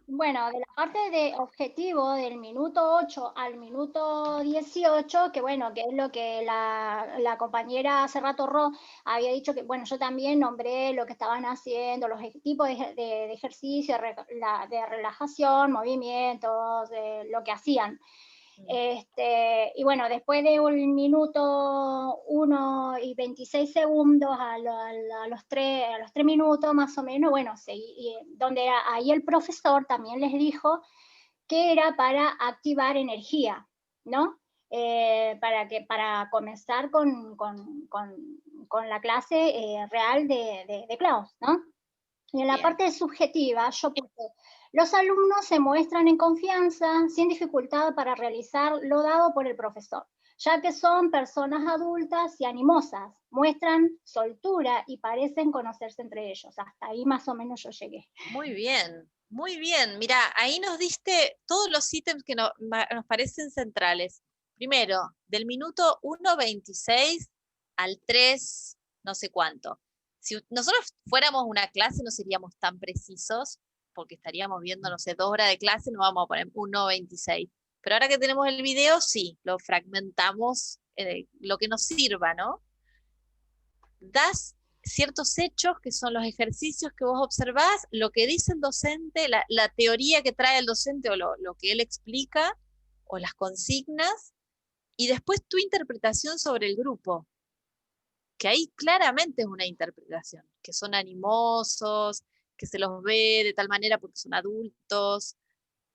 Bueno, de la parte de objetivo del minuto 8 al minuto 18, que bueno, que es lo que la compañera hace rato había dicho que, bueno, yo también nombré lo que estaban haciendo, los tipos de ejercicio, de relajación, movimientos, lo que hacían. Y bueno, después de un minuto 1 y 26 segundos a los 3 minutos más o menos, bueno, donde ahí el profesor también les dijo que era para activar energía, ¿no? Para comenzar con la clase real de Klaus, ¿no? Y en la parte subjetiva, yo puse, los alumnos se muestran en confianza, sin dificultad para realizar lo dado por el profesor, ya que son personas adultas y animosas, muestran soltura y parecen conocerse entre ellos. Hasta ahí más o menos yo llegué. Muy bien, muy bien. Mira, ahí nos diste todos los ítems que nos parecen centrales. Primero, del minuto 1:26 al 3, no sé cuánto. Si nosotros fuéramos una clase no seríamos tan precisos, porque estaríamos viendo, no sé, 2 horas de clase, no vamos a poner 1:26. Pero ahora que tenemos el video, sí, lo fragmentamos, lo que nos sirva, ¿no? Das ciertos hechos que son los ejercicios que vos observás, lo que dice el docente, la teoría que trae el docente o lo que él explica, o las consignas, y después tu interpretación sobre el grupo, que ahí claramente es una interpretación, que son animosos, que se los ve de tal manera porque son adultos,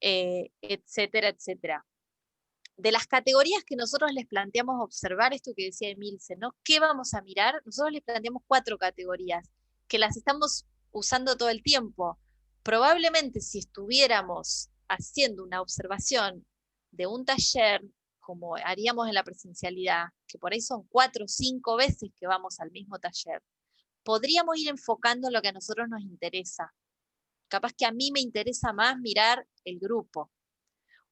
etcétera, etcétera. De las categorías que nosotros les planteamos observar, esto que decía Emilce, ¿no? ¿Qué vamos a mirar? Nosotros les planteamos 4 categorías, que las estamos usando todo el tiempo. Probablemente si estuviéramos haciendo una observación de un taller, como haríamos en la presencialidad, que por ahí son 4 o 5 veces que vamos al mismo taller, podríamos ir enfocando lo que a nosotros nos interesa. Capaz que a mí me interesa más mirar el grupo,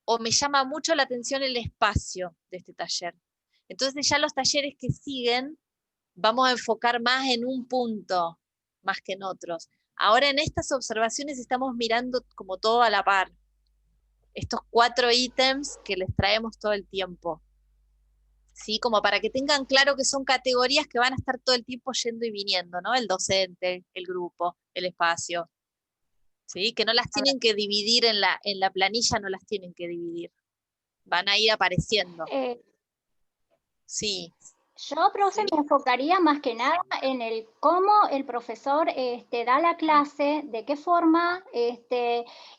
o me llama mucho la atención el espacio de este taller. Entonces ya los talleres que siguen vamos a enfocar más en un punto, más que en otros. Ahora en estas observaciones estamos mirando como todo a la par. Estos 4 ítems que les traemos todo el tiempo. ¿Sí? Como para que tengan claro que son categorías que van a estar todo el tiempo yendo y viniendo, ¿no? El docente, el grupo, el espacio. ¿Sí? Que no las tienen que dividir en la planilla, no las tienen que dividir. Van a ir apareciendo. Sí. Yo, profe, me enfocaría más que nada en el cómo el profesor da la clase, de qué forma,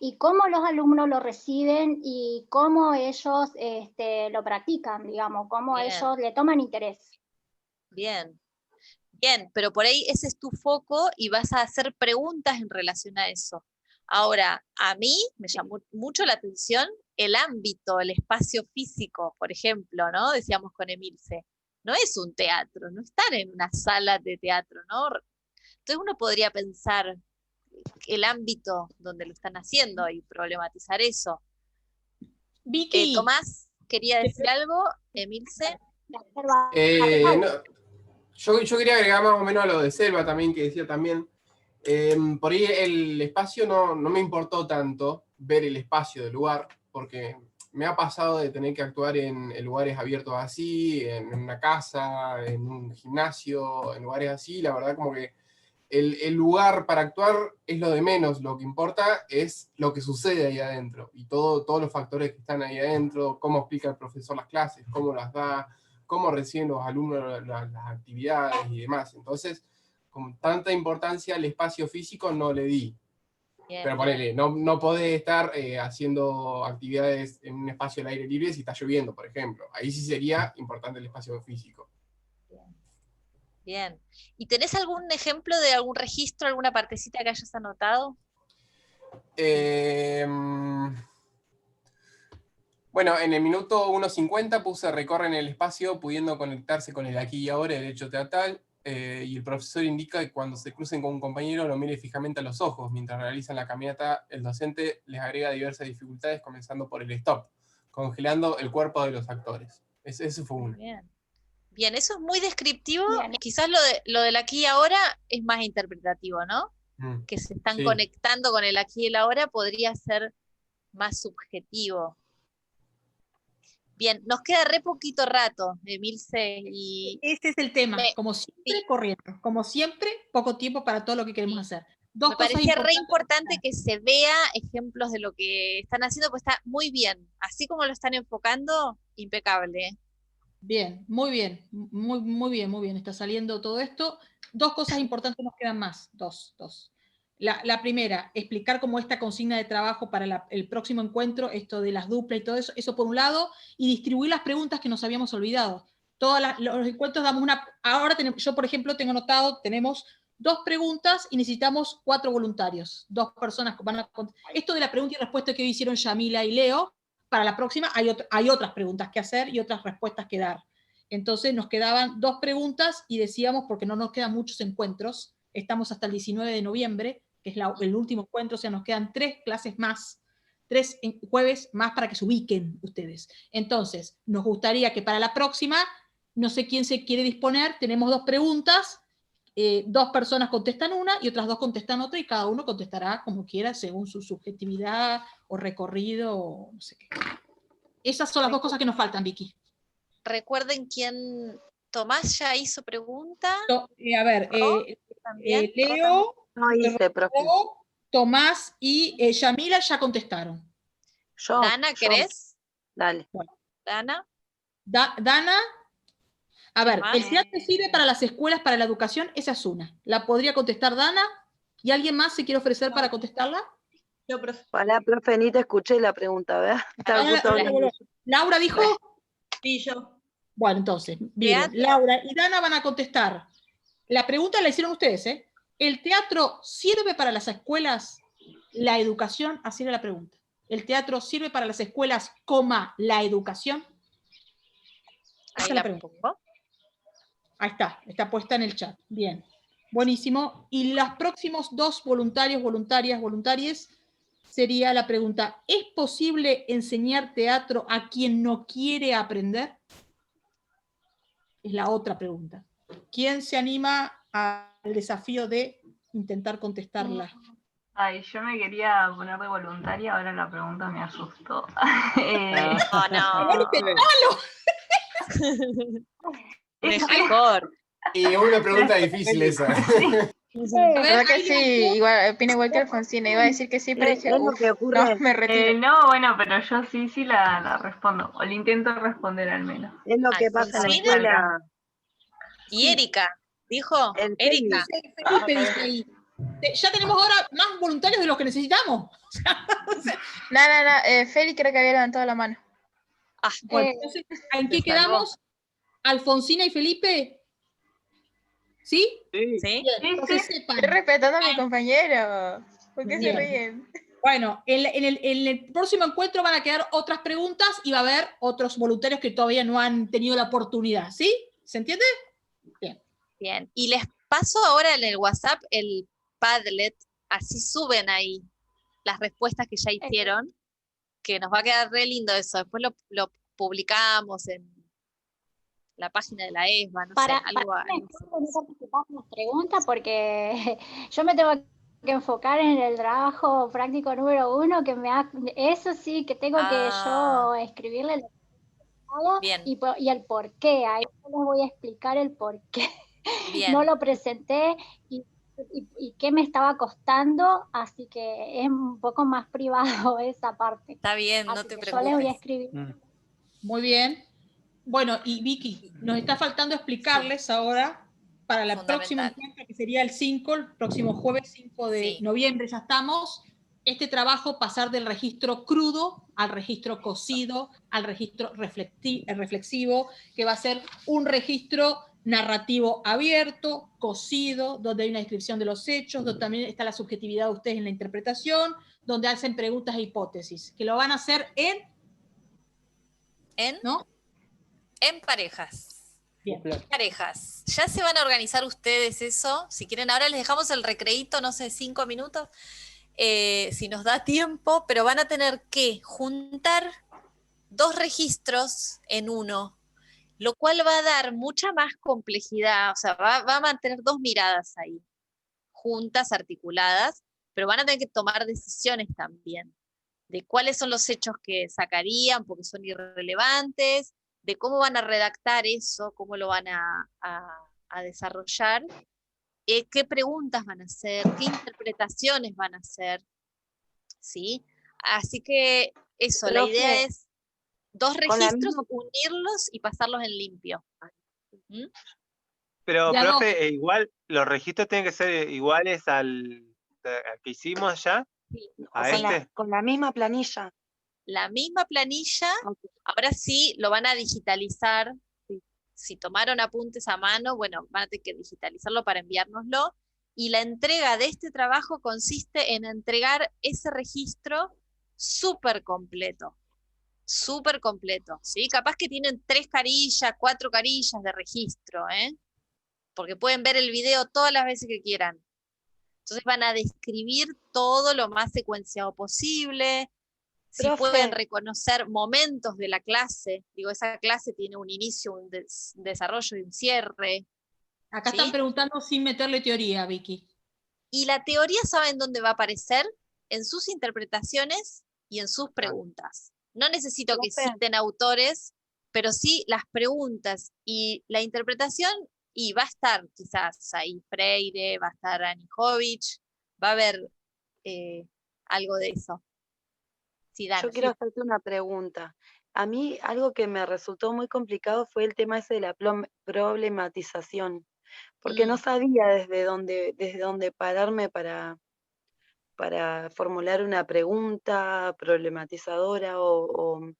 y cómo los alumnos lo reciben y cómo ellos lo practican, digamos, cómo Bien. ellos le toman interés. Bien. Bien, pero por ahí ese es tu foco y vas a hacer preguntas en relación a eso. Ahora, a mí me llamó mucho la atención el ámbito, el espacio físico, por ejemplo, ¿no? Decíamos con Emilce. No es un teatro, no están en una sala de teatro, ¿no? Entonces uno podría pensar el ámbito donde lo están haciendo y problematizar eso. Vicky. Tomás, ¿quería decir algo? Emilce. Yo quería agregar más o menos a lo de Selva también, que decía también. Por ahí el espacio no me importó tanto, ver el espacio del lugar, porque me ha pasado de tener que actuar en lugares abiertos así, en una casa, en un gimnasio, en lugares así. La verdad como que el lugar para actuar es lo de menos, lo que importa es lo que sucede ahí adentro, y todos los factores que están ahí adentro, cómo explica el profesor las clases, cómo las da, cómo reciben los alumnos las actividades y demás. Entonces, con tanta importancia al espacio físico no le di. Bien, pero ponele, no podés estar haciendo actividades en un espacio al aire libre si está lloviendo, por ejemplo. Ahí sí sería importante el espacio físico. Bien. ¿Y tenés algún ejemplo de algún registro, alguna partecita que hayas anotado? Bueno, en el minuto 1:50 puse recorren el espacio pudiendo conectarse con el aquí y ahora, el hecho teatral, y el profesor indica que cuando se crucen con un compañero lo mire fijamente a los ojos. Mientras realizan la caminata, el docente les agrega diversas dificultades, comenzando por el stop, congelando el cuerpo de los actores. Ese fue uno. Bien. Bien, eso es muy descriptivo. Bien. Quizás lo del aquí y ahora es más interpretativo, ¿no? que se están Sí. conectando con el aquí y el ahora, podría ser más subjetivo. Bien, nos queda re poquito rato, Emilce, y Ese es el tema, me, como siempre, sí, corriendo. Como siempre, poco tiempo para todo lo que queremos hacer. Dos me cosas parece re importantes. importante que se vea ejemplos de lo que están haciendo, pues está muy bien. Así como lo están enfocando, impecable. Bien, muy bien, muy bien, está saliendo todo esto. Dos cosas importantes nos quedan más, dos. La primera, explicar cómo esta consigna de trabajo para el próximo encuentro, esto de las duplas y todo eso por un lado, y distribuir las preguntas que nos habíamos olvidado. Los encuentros damos ahora yo por ejemplo tengo notado, tenemos 2 preguntas y necesitamos 4 voluntarios, 2 personas van a esto de la pregunta y respuesta que hoy hicieron Yamila y Leo, para la próxima hay otras preguntas que hacer y otras respuestas que dar. Entonces nos quedaban 2 preguntas y decíamos, porque no nos quedan muchos encuentros, estamos hasta el 19 de noviembre, que es el último encuentro, o sea, nos quedan 3 clases más, 3 jueves más para que se ubiquen ustedes. Entonces, nos gustaría que para la próxima, no sé quién se quiere disponer, tenemos 2 preguntas, 2 personas contestan una y otras 2 contestan otra y cada uno contestará como quiera según su subjetividad o recorrido o no sé qué. Esas son las 2 cosas que nos faltan, Vicky. Recuerden quién, Tomás ya hizo pregunta. A ver, También. Leo, No hice, profe. Tomás y Yamila ya contestaron. Dana, ¿querés? Dale. Bueno. Dana. Dana, a ver, más? el teatro sirve para las escuelas, para la educación, esa es una. ¿La podría contestar Dana? ¿Y alguien más se quiere ofrecer para contestarla? Yo, profe. Para, profe, ni te escuché la pregunta, ¿verdad? Estaba justo hablando. ¿Laura dijo? Sí, yo. Bueno, entonces, bien, Laura y Dana van a contestar. La pregunta la hicieron ustedes, ¿eh? ¿El teatro sirve para las escuelas, la educación? Así era la pregunta. ¿El teatro sirve para las escuelas, la educación? Esa Ahí es la pregunta. pongo. Ahí está puesta en el chat. Bien, buenísimo. Y los próximos 2 voluntarias, sería la pregunta, ¿es posible enseñar teatro a quien no quiere aprender? Es la otra pregunta. ¿Quién se anima al desafío de intentar contestarla? Ay, yo me quería poner de voluntaria, ahora la pregunta me asustó. Mejor. Y es una pregunta difícil esa. La verdad que sí, igual, opino igual que Alfonsina, iba a decir que sí, pero dije, no, me retiro. No, bueno, pero yo sí la respondo, o le intento responder al menos. Es lo que pasa en la escuela. Y Erika, dijo, Erika. Felipe dice ahí. Ya tenemos ahora más voluntarios de los que necesitamos. No, Feli creo que había levantado la mano. Bueno, entonces, ¿en qué quedamos? ¿Alfonsina y Felipe? ¿Sí? Sí. Entonces sepan. Estoy respetando a mi compañero. ¿Por qué se Bien. ríen? Bueno, en el próximo encuentro van a quedar otras preguntas y va a haber otros voluntarios que todavía no han tenido la oportunidad, ¿sí? ¿Se entiende? Bien. Bien. Y les paso ahora en el WhatsApp el Padlet, así suben ahí las respuestas que ya hicieron, que nos va a quedar re lindo eso. Después lo publicamos en la página de la ESBA, no sé, algo así. No participar en las preguntas porque yo me tengo que enfocar en el trabajo práctico número 1, eso sí, que tengo que yo escribirle y el por qué. Ahí yo les voy a explicar el por qué. No lo presenté y qué me estaba costando, así que es un poco más privado esa parte. Está bien, no te preocupes. Yo les voy a escribir. Muy bien. Bueno, y Vicky, nos está faltando explicarles ahora para la próxima encuentro, que sería el 5, el próximo jueves 5 de noviembre, ya estamos, este trabajo pasar del registro crudo al registro cocido, al registro reflexivo, que va a ser un registro narrativo abierto, cocido, donde hay una descripción de los hechos, donde también está la subjetividad de ustedes en la interpretación, donde hacen preguntas e hipótesis, que lo van a hacer ¿no? En parejas. Bien. Parejas. Ya se van a organizar ustedes eso. Si quieren, ahora les dejamos el recreíto, no sé, 5 minutos, si nos da tiempo, pero van a tener que juntar 2 registros en uno, lo cual va a dar mucha más complejidad, o sea, va a mantener 2 miradas ahí. juntas, articuladas, pero van a tener que tomar decisiones también, de cuáles son los hechos que sacarían porque son irrelevantes, de cómo van a redactar eso, cómo lo van a desarrollar, qué preguntas van a hacer, qué interpretaciones van a hacer, ¿sí? Así que eso, la idea es 2 registros, unirlos y pasarlos en limpio. ¿Mm? Pero, Ya profe, igual, los registros tienen que ser iguales al que hicimos ya, Sí. a Con la misma planilla. La misma planilla, Ok. ahora sí lo van a digitalizar. Si tomaron apuntes a mano, bueno, van a tener que digitalizarlo para enviárnoslo. Y la entrega de este trabajo consiste en entregar ese registro súper completo, ¿sí? Capaz que tienen 3 carillas, 4 carillas de registro, porque pueden ver el video todas las veces que quieran. Entonces van a describir todo lo más secuenciado posible, si Profe. pueden reconocer momentos de la clase, digo, esa clase tiene un inicio, un desarrollo y un cierre. Acá ¿sí? están preguntando sin meterle teoría, Vicky. Y la teoría, ¿saben dónde va a aparecer? En sus interpretaciones y en sus preguntas. No necesito que Profe. citen autores, pero sí las preguntas y la interpretación, y va a estar quizás ahí Freire, va a estar Anijovic, va a haber algo de eso. Sí, Yo Dan. quiero hacerte una pregunta. A mí algo que me resultó muy complicado fue el tema ese de la problematización, porque no sabía desde dónde pararme para formular una pregunta problematizadora o un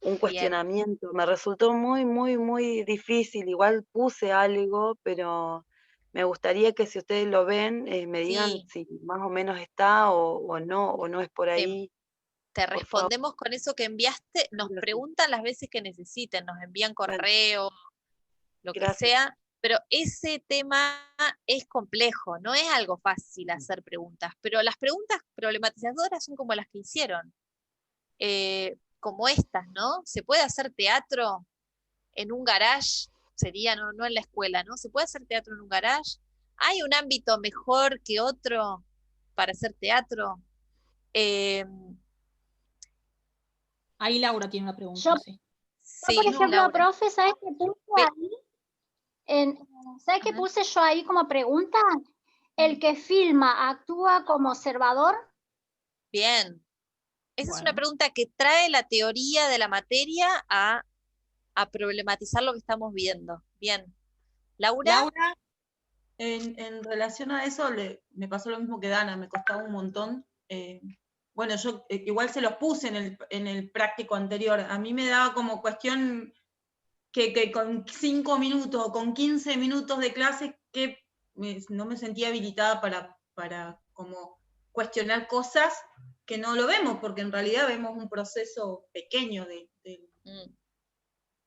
Bien. cuestionamiento. Me resultó muy, muy, muy difícil. Igual puse algo, pero me gustaría que si ustedes lo ven, me digan Sí. si más o menos está o no es por ahí. Te Por respondemos con eso que enviaste, nos Gracias. preguntan las veces que necesiten, nos envían correo, lo que Gracias. sea, pero ese tema es complejo, no es algo fácil hacer preguntas, pero las preguntas problematizadoras son como las que hicieron, como estas, ¿no? ¿Se puede hacer teatro en un garage? Sería, no en la escuela, ¿no? ¿Se puede hacer teatro en un garage? ¿Hay un ámbito mejor que otro para hacer teatro? Ahí Laura tiene una pregunta. Yo, Sí. Yo, por ejemplo, Laura. profe, ¿sabes qué puse ahí? ¿Sabes qué puse yo ahí como pregunta? El que filma actúa como observador. Bien. Esa es una Bueno. pregunta que trae la teoría de la materia a problematizar lo que estamos viendo. Bien. Laura. Laura, En relación a eso, me pasó lo mismo que Dana, me costaba un montón. Bueno, yo igual se los puse en el práctico anterior. A mí me daba como cuestión que con 5 minutos o con 15 minutos de clase que no me sentía habilitada para como cuestionar cosas que no lo vemos, porque en realidad vemos un proceso pequeño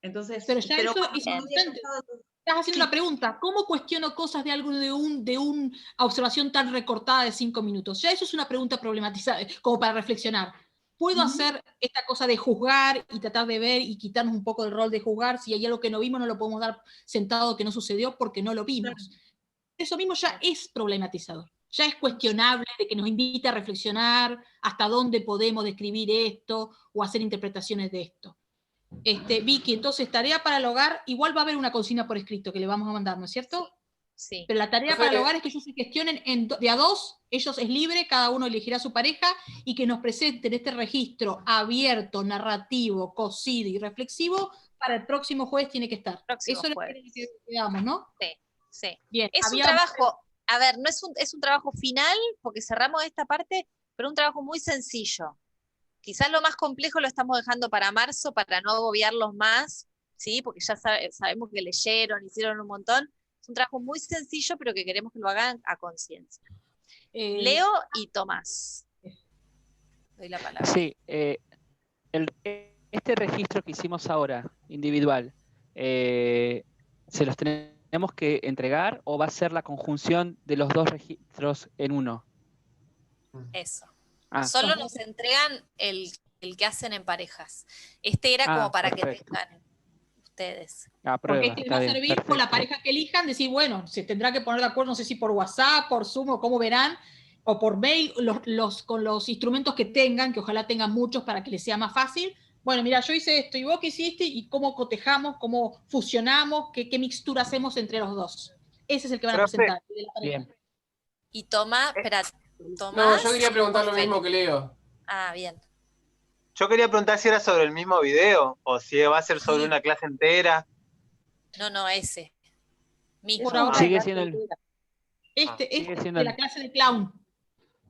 Entonces, pero ya eso cuando es había importante. pasado- Estás haciendo una pregunta. ¿Cómo cuestiono cosas de algo de una observación tan recortada de 5 minutos? Ya eso es una pregunta problematizada, como para reflexionar. ¿Puedo hacer esta cosa de juzgar y tratar de ver y quitarnos un poco el rol de juzgar? Si hay algo que no vimos, no lo podemos dar sentado que no sucedió porque no lo vimos. Eso mismo ya es problematizador. Ya es cuestionable, de que nos invita a reflexionar hasta dónde podemos describir esto o hacer interpretaciones de esto. Vicky, entonces, tarea para el hogar, igual va a haber una consigna por escrito que le vamos a mandar, ¿no es cierto? Sí. Pero la tarea para el hogar es que ellos se gestionen de a 2, ellos es libre, cada uno elegirá a su pareja, y que nos presenten este registro abierto, narrativo, cosido y reflexivo, para el próximo jueves tiene que estar. Eso es lo que quedamos, ¿no? Sí, sí. Bien, Es un trabajo, a ver, no es un trabajo final, porque cerramos esta parte, pero un trabajo muy sencillo. Quizás lo más complejo lo estamos dejando para marzo, para no agobiarlos más, ¿sí? Porque ya sabemos que leyeron, hicieron un montón. Es un trabajo muy sencillo, pero que queremos que lo hagan a conciencia. Leo y Tomás. Doy la palabra. Sí, este registro que hicimos ahora, individual, ¿se los tenemos que entregar o va a ser la conjunción de los 2 registros en uno? Eso. Ah. Solo nos entregan el que hacen en parejas. Este era como para perfecto. que tengan. ustedes. A Porque prueba, este les está va a bien, servir con la perfecto. pareja que elijan, decir, bueno, se tendrá que poner de acuerdo, no sé si por WhatsApp, por Zoom o cómo verán, o por mail, con los instrumentos que tengan, que ojalá tengan muchos para que les sea más fácil. Bueno, mira, yo hice esto y vos qué hiciste y cómo cotejamos, cómo fusionamos, qué mixtura hacemos entre los dos. Ese es el que van a Profe, presentar. El de la pareja. Bien. Y Tomás, espera, No, Tomás. yo quería preguntar lo o Feli. mismo que Leo. Ah, bien. yo quería preguntar si era sobre el mismo video o si va a ser sobre Sí. una clase entera. No, ese. Mismo. Por ahora, Sigue siendo el, este sigue es siendo de el- la clase de clown.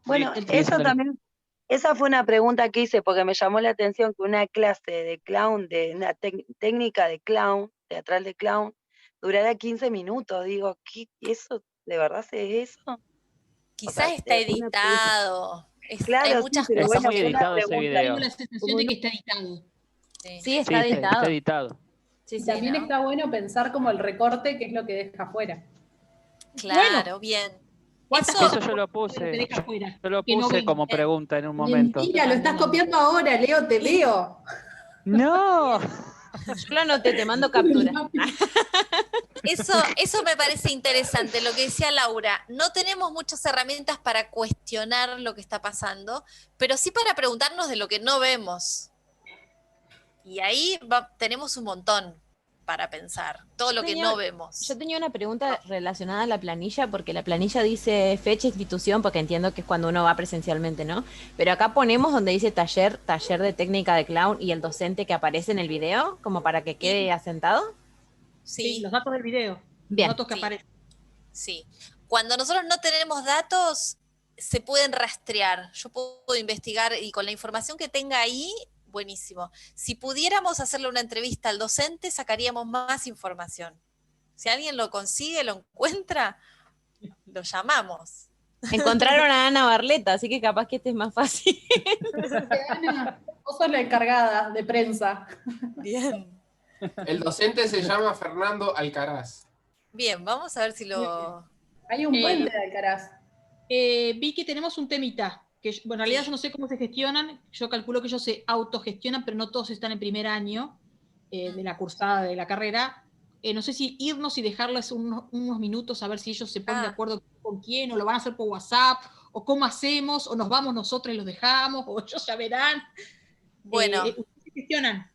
Bueno, El sigue eso siendo el- también, esa fue una pregunta que hice porque me llamó la atención que una clase de clown, de una técnica de clown, teatral de clown, durara 15 minutos. Digo, ¿qué? ¿Eso de verdad es eso? Quizás está editado. Hay Claro, sí, muchas pero Está cosas. bueno, muy fue una editado ese pregunta. video. Tengo la sensación Como de no- que está editado. Sí, Sí, está editado. está editado. Sí, Y sí, también ¿no? está bueno pensar como el recorte, que es lo que deja afuera. Claro, bien. ¿Cuántas Eso- Eso cosas yo lo puede que puse, deja afuera, yo lo que no puse vemos? como pregunta en un momento. Mentira, lo estás También. copiando ahora, Leo, te veo. ¡No! Yo lo anoté, te mando captura. Eso me parece interesante, lo que decía Laura. No tenemos muchas herramientas para cuestionar lo que está pasando, pero sí para preguntarnos de lo que no vemos. Y ahí tenemos un montón para pensar, todo lo que no vemos. Yo tenía una pregunta relacionada a la planilla, porque la planilla dice fecha, institución, porque entiendo que es cuando uno va presencialmente, ¿no? Pero acá ponemos donde dice taller de técnica de clown y el docente que aparece en el video, como para que quede asentado. Sí, Sí, los datos del video. Bien. Los datos que Sí. aparecen. sí. Cuando nosotros no tenemos datos, se pueden rastrear. Yo puedo investigar y con la información que tenga ahí, buenísimo. Si pudiéramos hacerle una entrevista al docente, sacaríamos más información. Si alguien lo consigue, lo encuentra, lo llamamos. Encontraron a Ana Barleta, así que capaz que este es más fácil. Ana, vos sos la encargada de prensa. Bien. El docente se llama Fernando Alcaraz. Bien, vamos a ver si lo... Hay un puente de Alcaraz. Vi que tenemos un temita, que bueno, en realidad Sí. yo no sé cómo se gestionan, yo calculo que ellos se autogestionan, pero no todos están en primer año de la cursada de la carrera. No sé si irnos y dejarles unos minutos a ver si ellos se ponen de acuerdo con quién, o lo van a hacer por WhatsApp, o cómo hacemos, o nos vamos nosotros y los dejamos, o ellos ya verán. Bueno. ¿Ustedes se gestionan?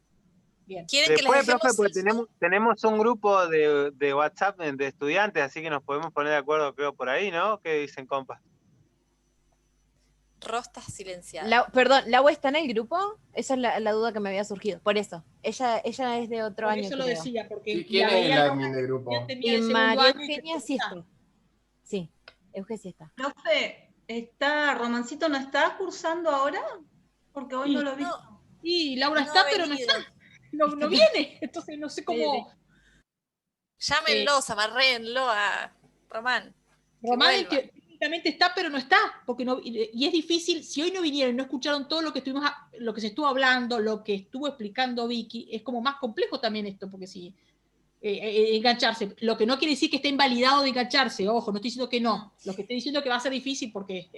Bien. ¿Quieren que les Después, dejemos profe, porque eso? tenemos un grupo de WhatsApp de estudiantes, así que nos podemos poner de acuerdo, creo, por ahí, ¿no? ¿Qué dicen, compas? Rostas silenciadas. Perdón, ¿Lau está en el grupo? Esa es la duda que me había surgido. Por eso, ella es de otro Por año, eso lo creo. decía, porque ¿Y quién la es el veía admin del grupo? Y María Eugenia sí está. Sí, Eugenia sí está. Profe, ¿Romancito no está cursando ahora? Porque hoy no lo vi. Sí, Laura No está, ha pero no venido. está. No viene. Entonces no sé cómo. Llámenlos, amarréenlo a Román. que Román vuelva. técnicamente está, pero no está. Porque no, y es difícil, si hoy no vinieron y no escucharon todo lo que lo que se estuvo hablando, lo que estuvo explicando Vicky, es como más complejo también esto, porque si engancharse, lo que no quiere decir que esté invalidado de engancharse, ojo, no estoy diciendo que no, lo que estoy diciendo es que va a ser difícil porque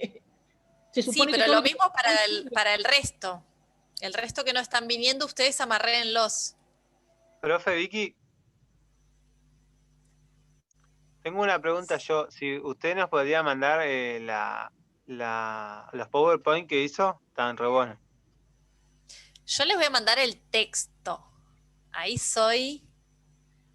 se Sí, supone pero que todo lo que- mismo para el resto. El resto que no están viniendo, ustedes amarréenlos. Profe Vicky, tengo una pregunta yo. Si usted nos podría mandar los PowerPoint que hizo, están re buenos. Yo les voy a mandar el texto. Ahí soy.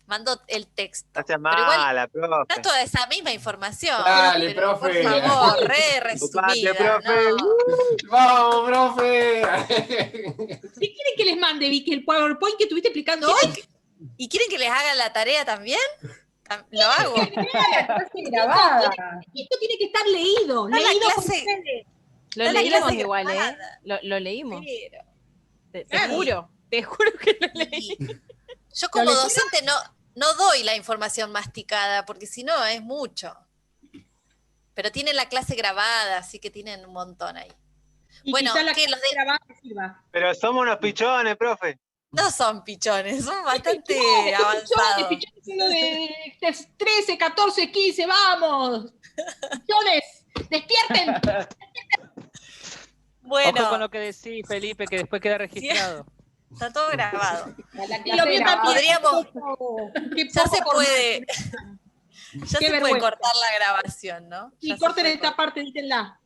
Mando el texto. No seas Pero igual mala, profe. está toda esa misma información. Dale, pero, profe. Por favor, resumida. Ocupate, profe. ¿no? ¡Vamos, profe! ¿Qué quieren que les mande, Vicky, el PowerPoint que estuviste explicando hoy? ¿Y quieren que les haga la tarea también? Lo hago. Grabada. Esto tiene que estar leído. Está la Leído por clase- ustedes. Lo Está la leímos clase igual, grabada. Lo leímos. Pero- Te Claro. juro que lo leí. Yo como ¿Lo leyeron? docente no doy la información masticada, porque si no es mucho. Pero tienen la clase grabada, así que tienen un montón ahí. Y Bueno, quizá la ¿qué, los de- grabada sirva. Pero somos unos pichones, profe. No son pichones, son bastante Pichones, avanzados. pichones son los de 13, 14, 15, vamos. Pichones, despierten. Bueno, Ojo con lo que decís, Felipe, que después queda registrado. Está todo grabado. Y lo mío también. Podríamos, Qué ya poco se puede, ya Qué se puede vergüenza. cortar la grabación, ¿no? Y Ya se corten puede esta parte, dítenla.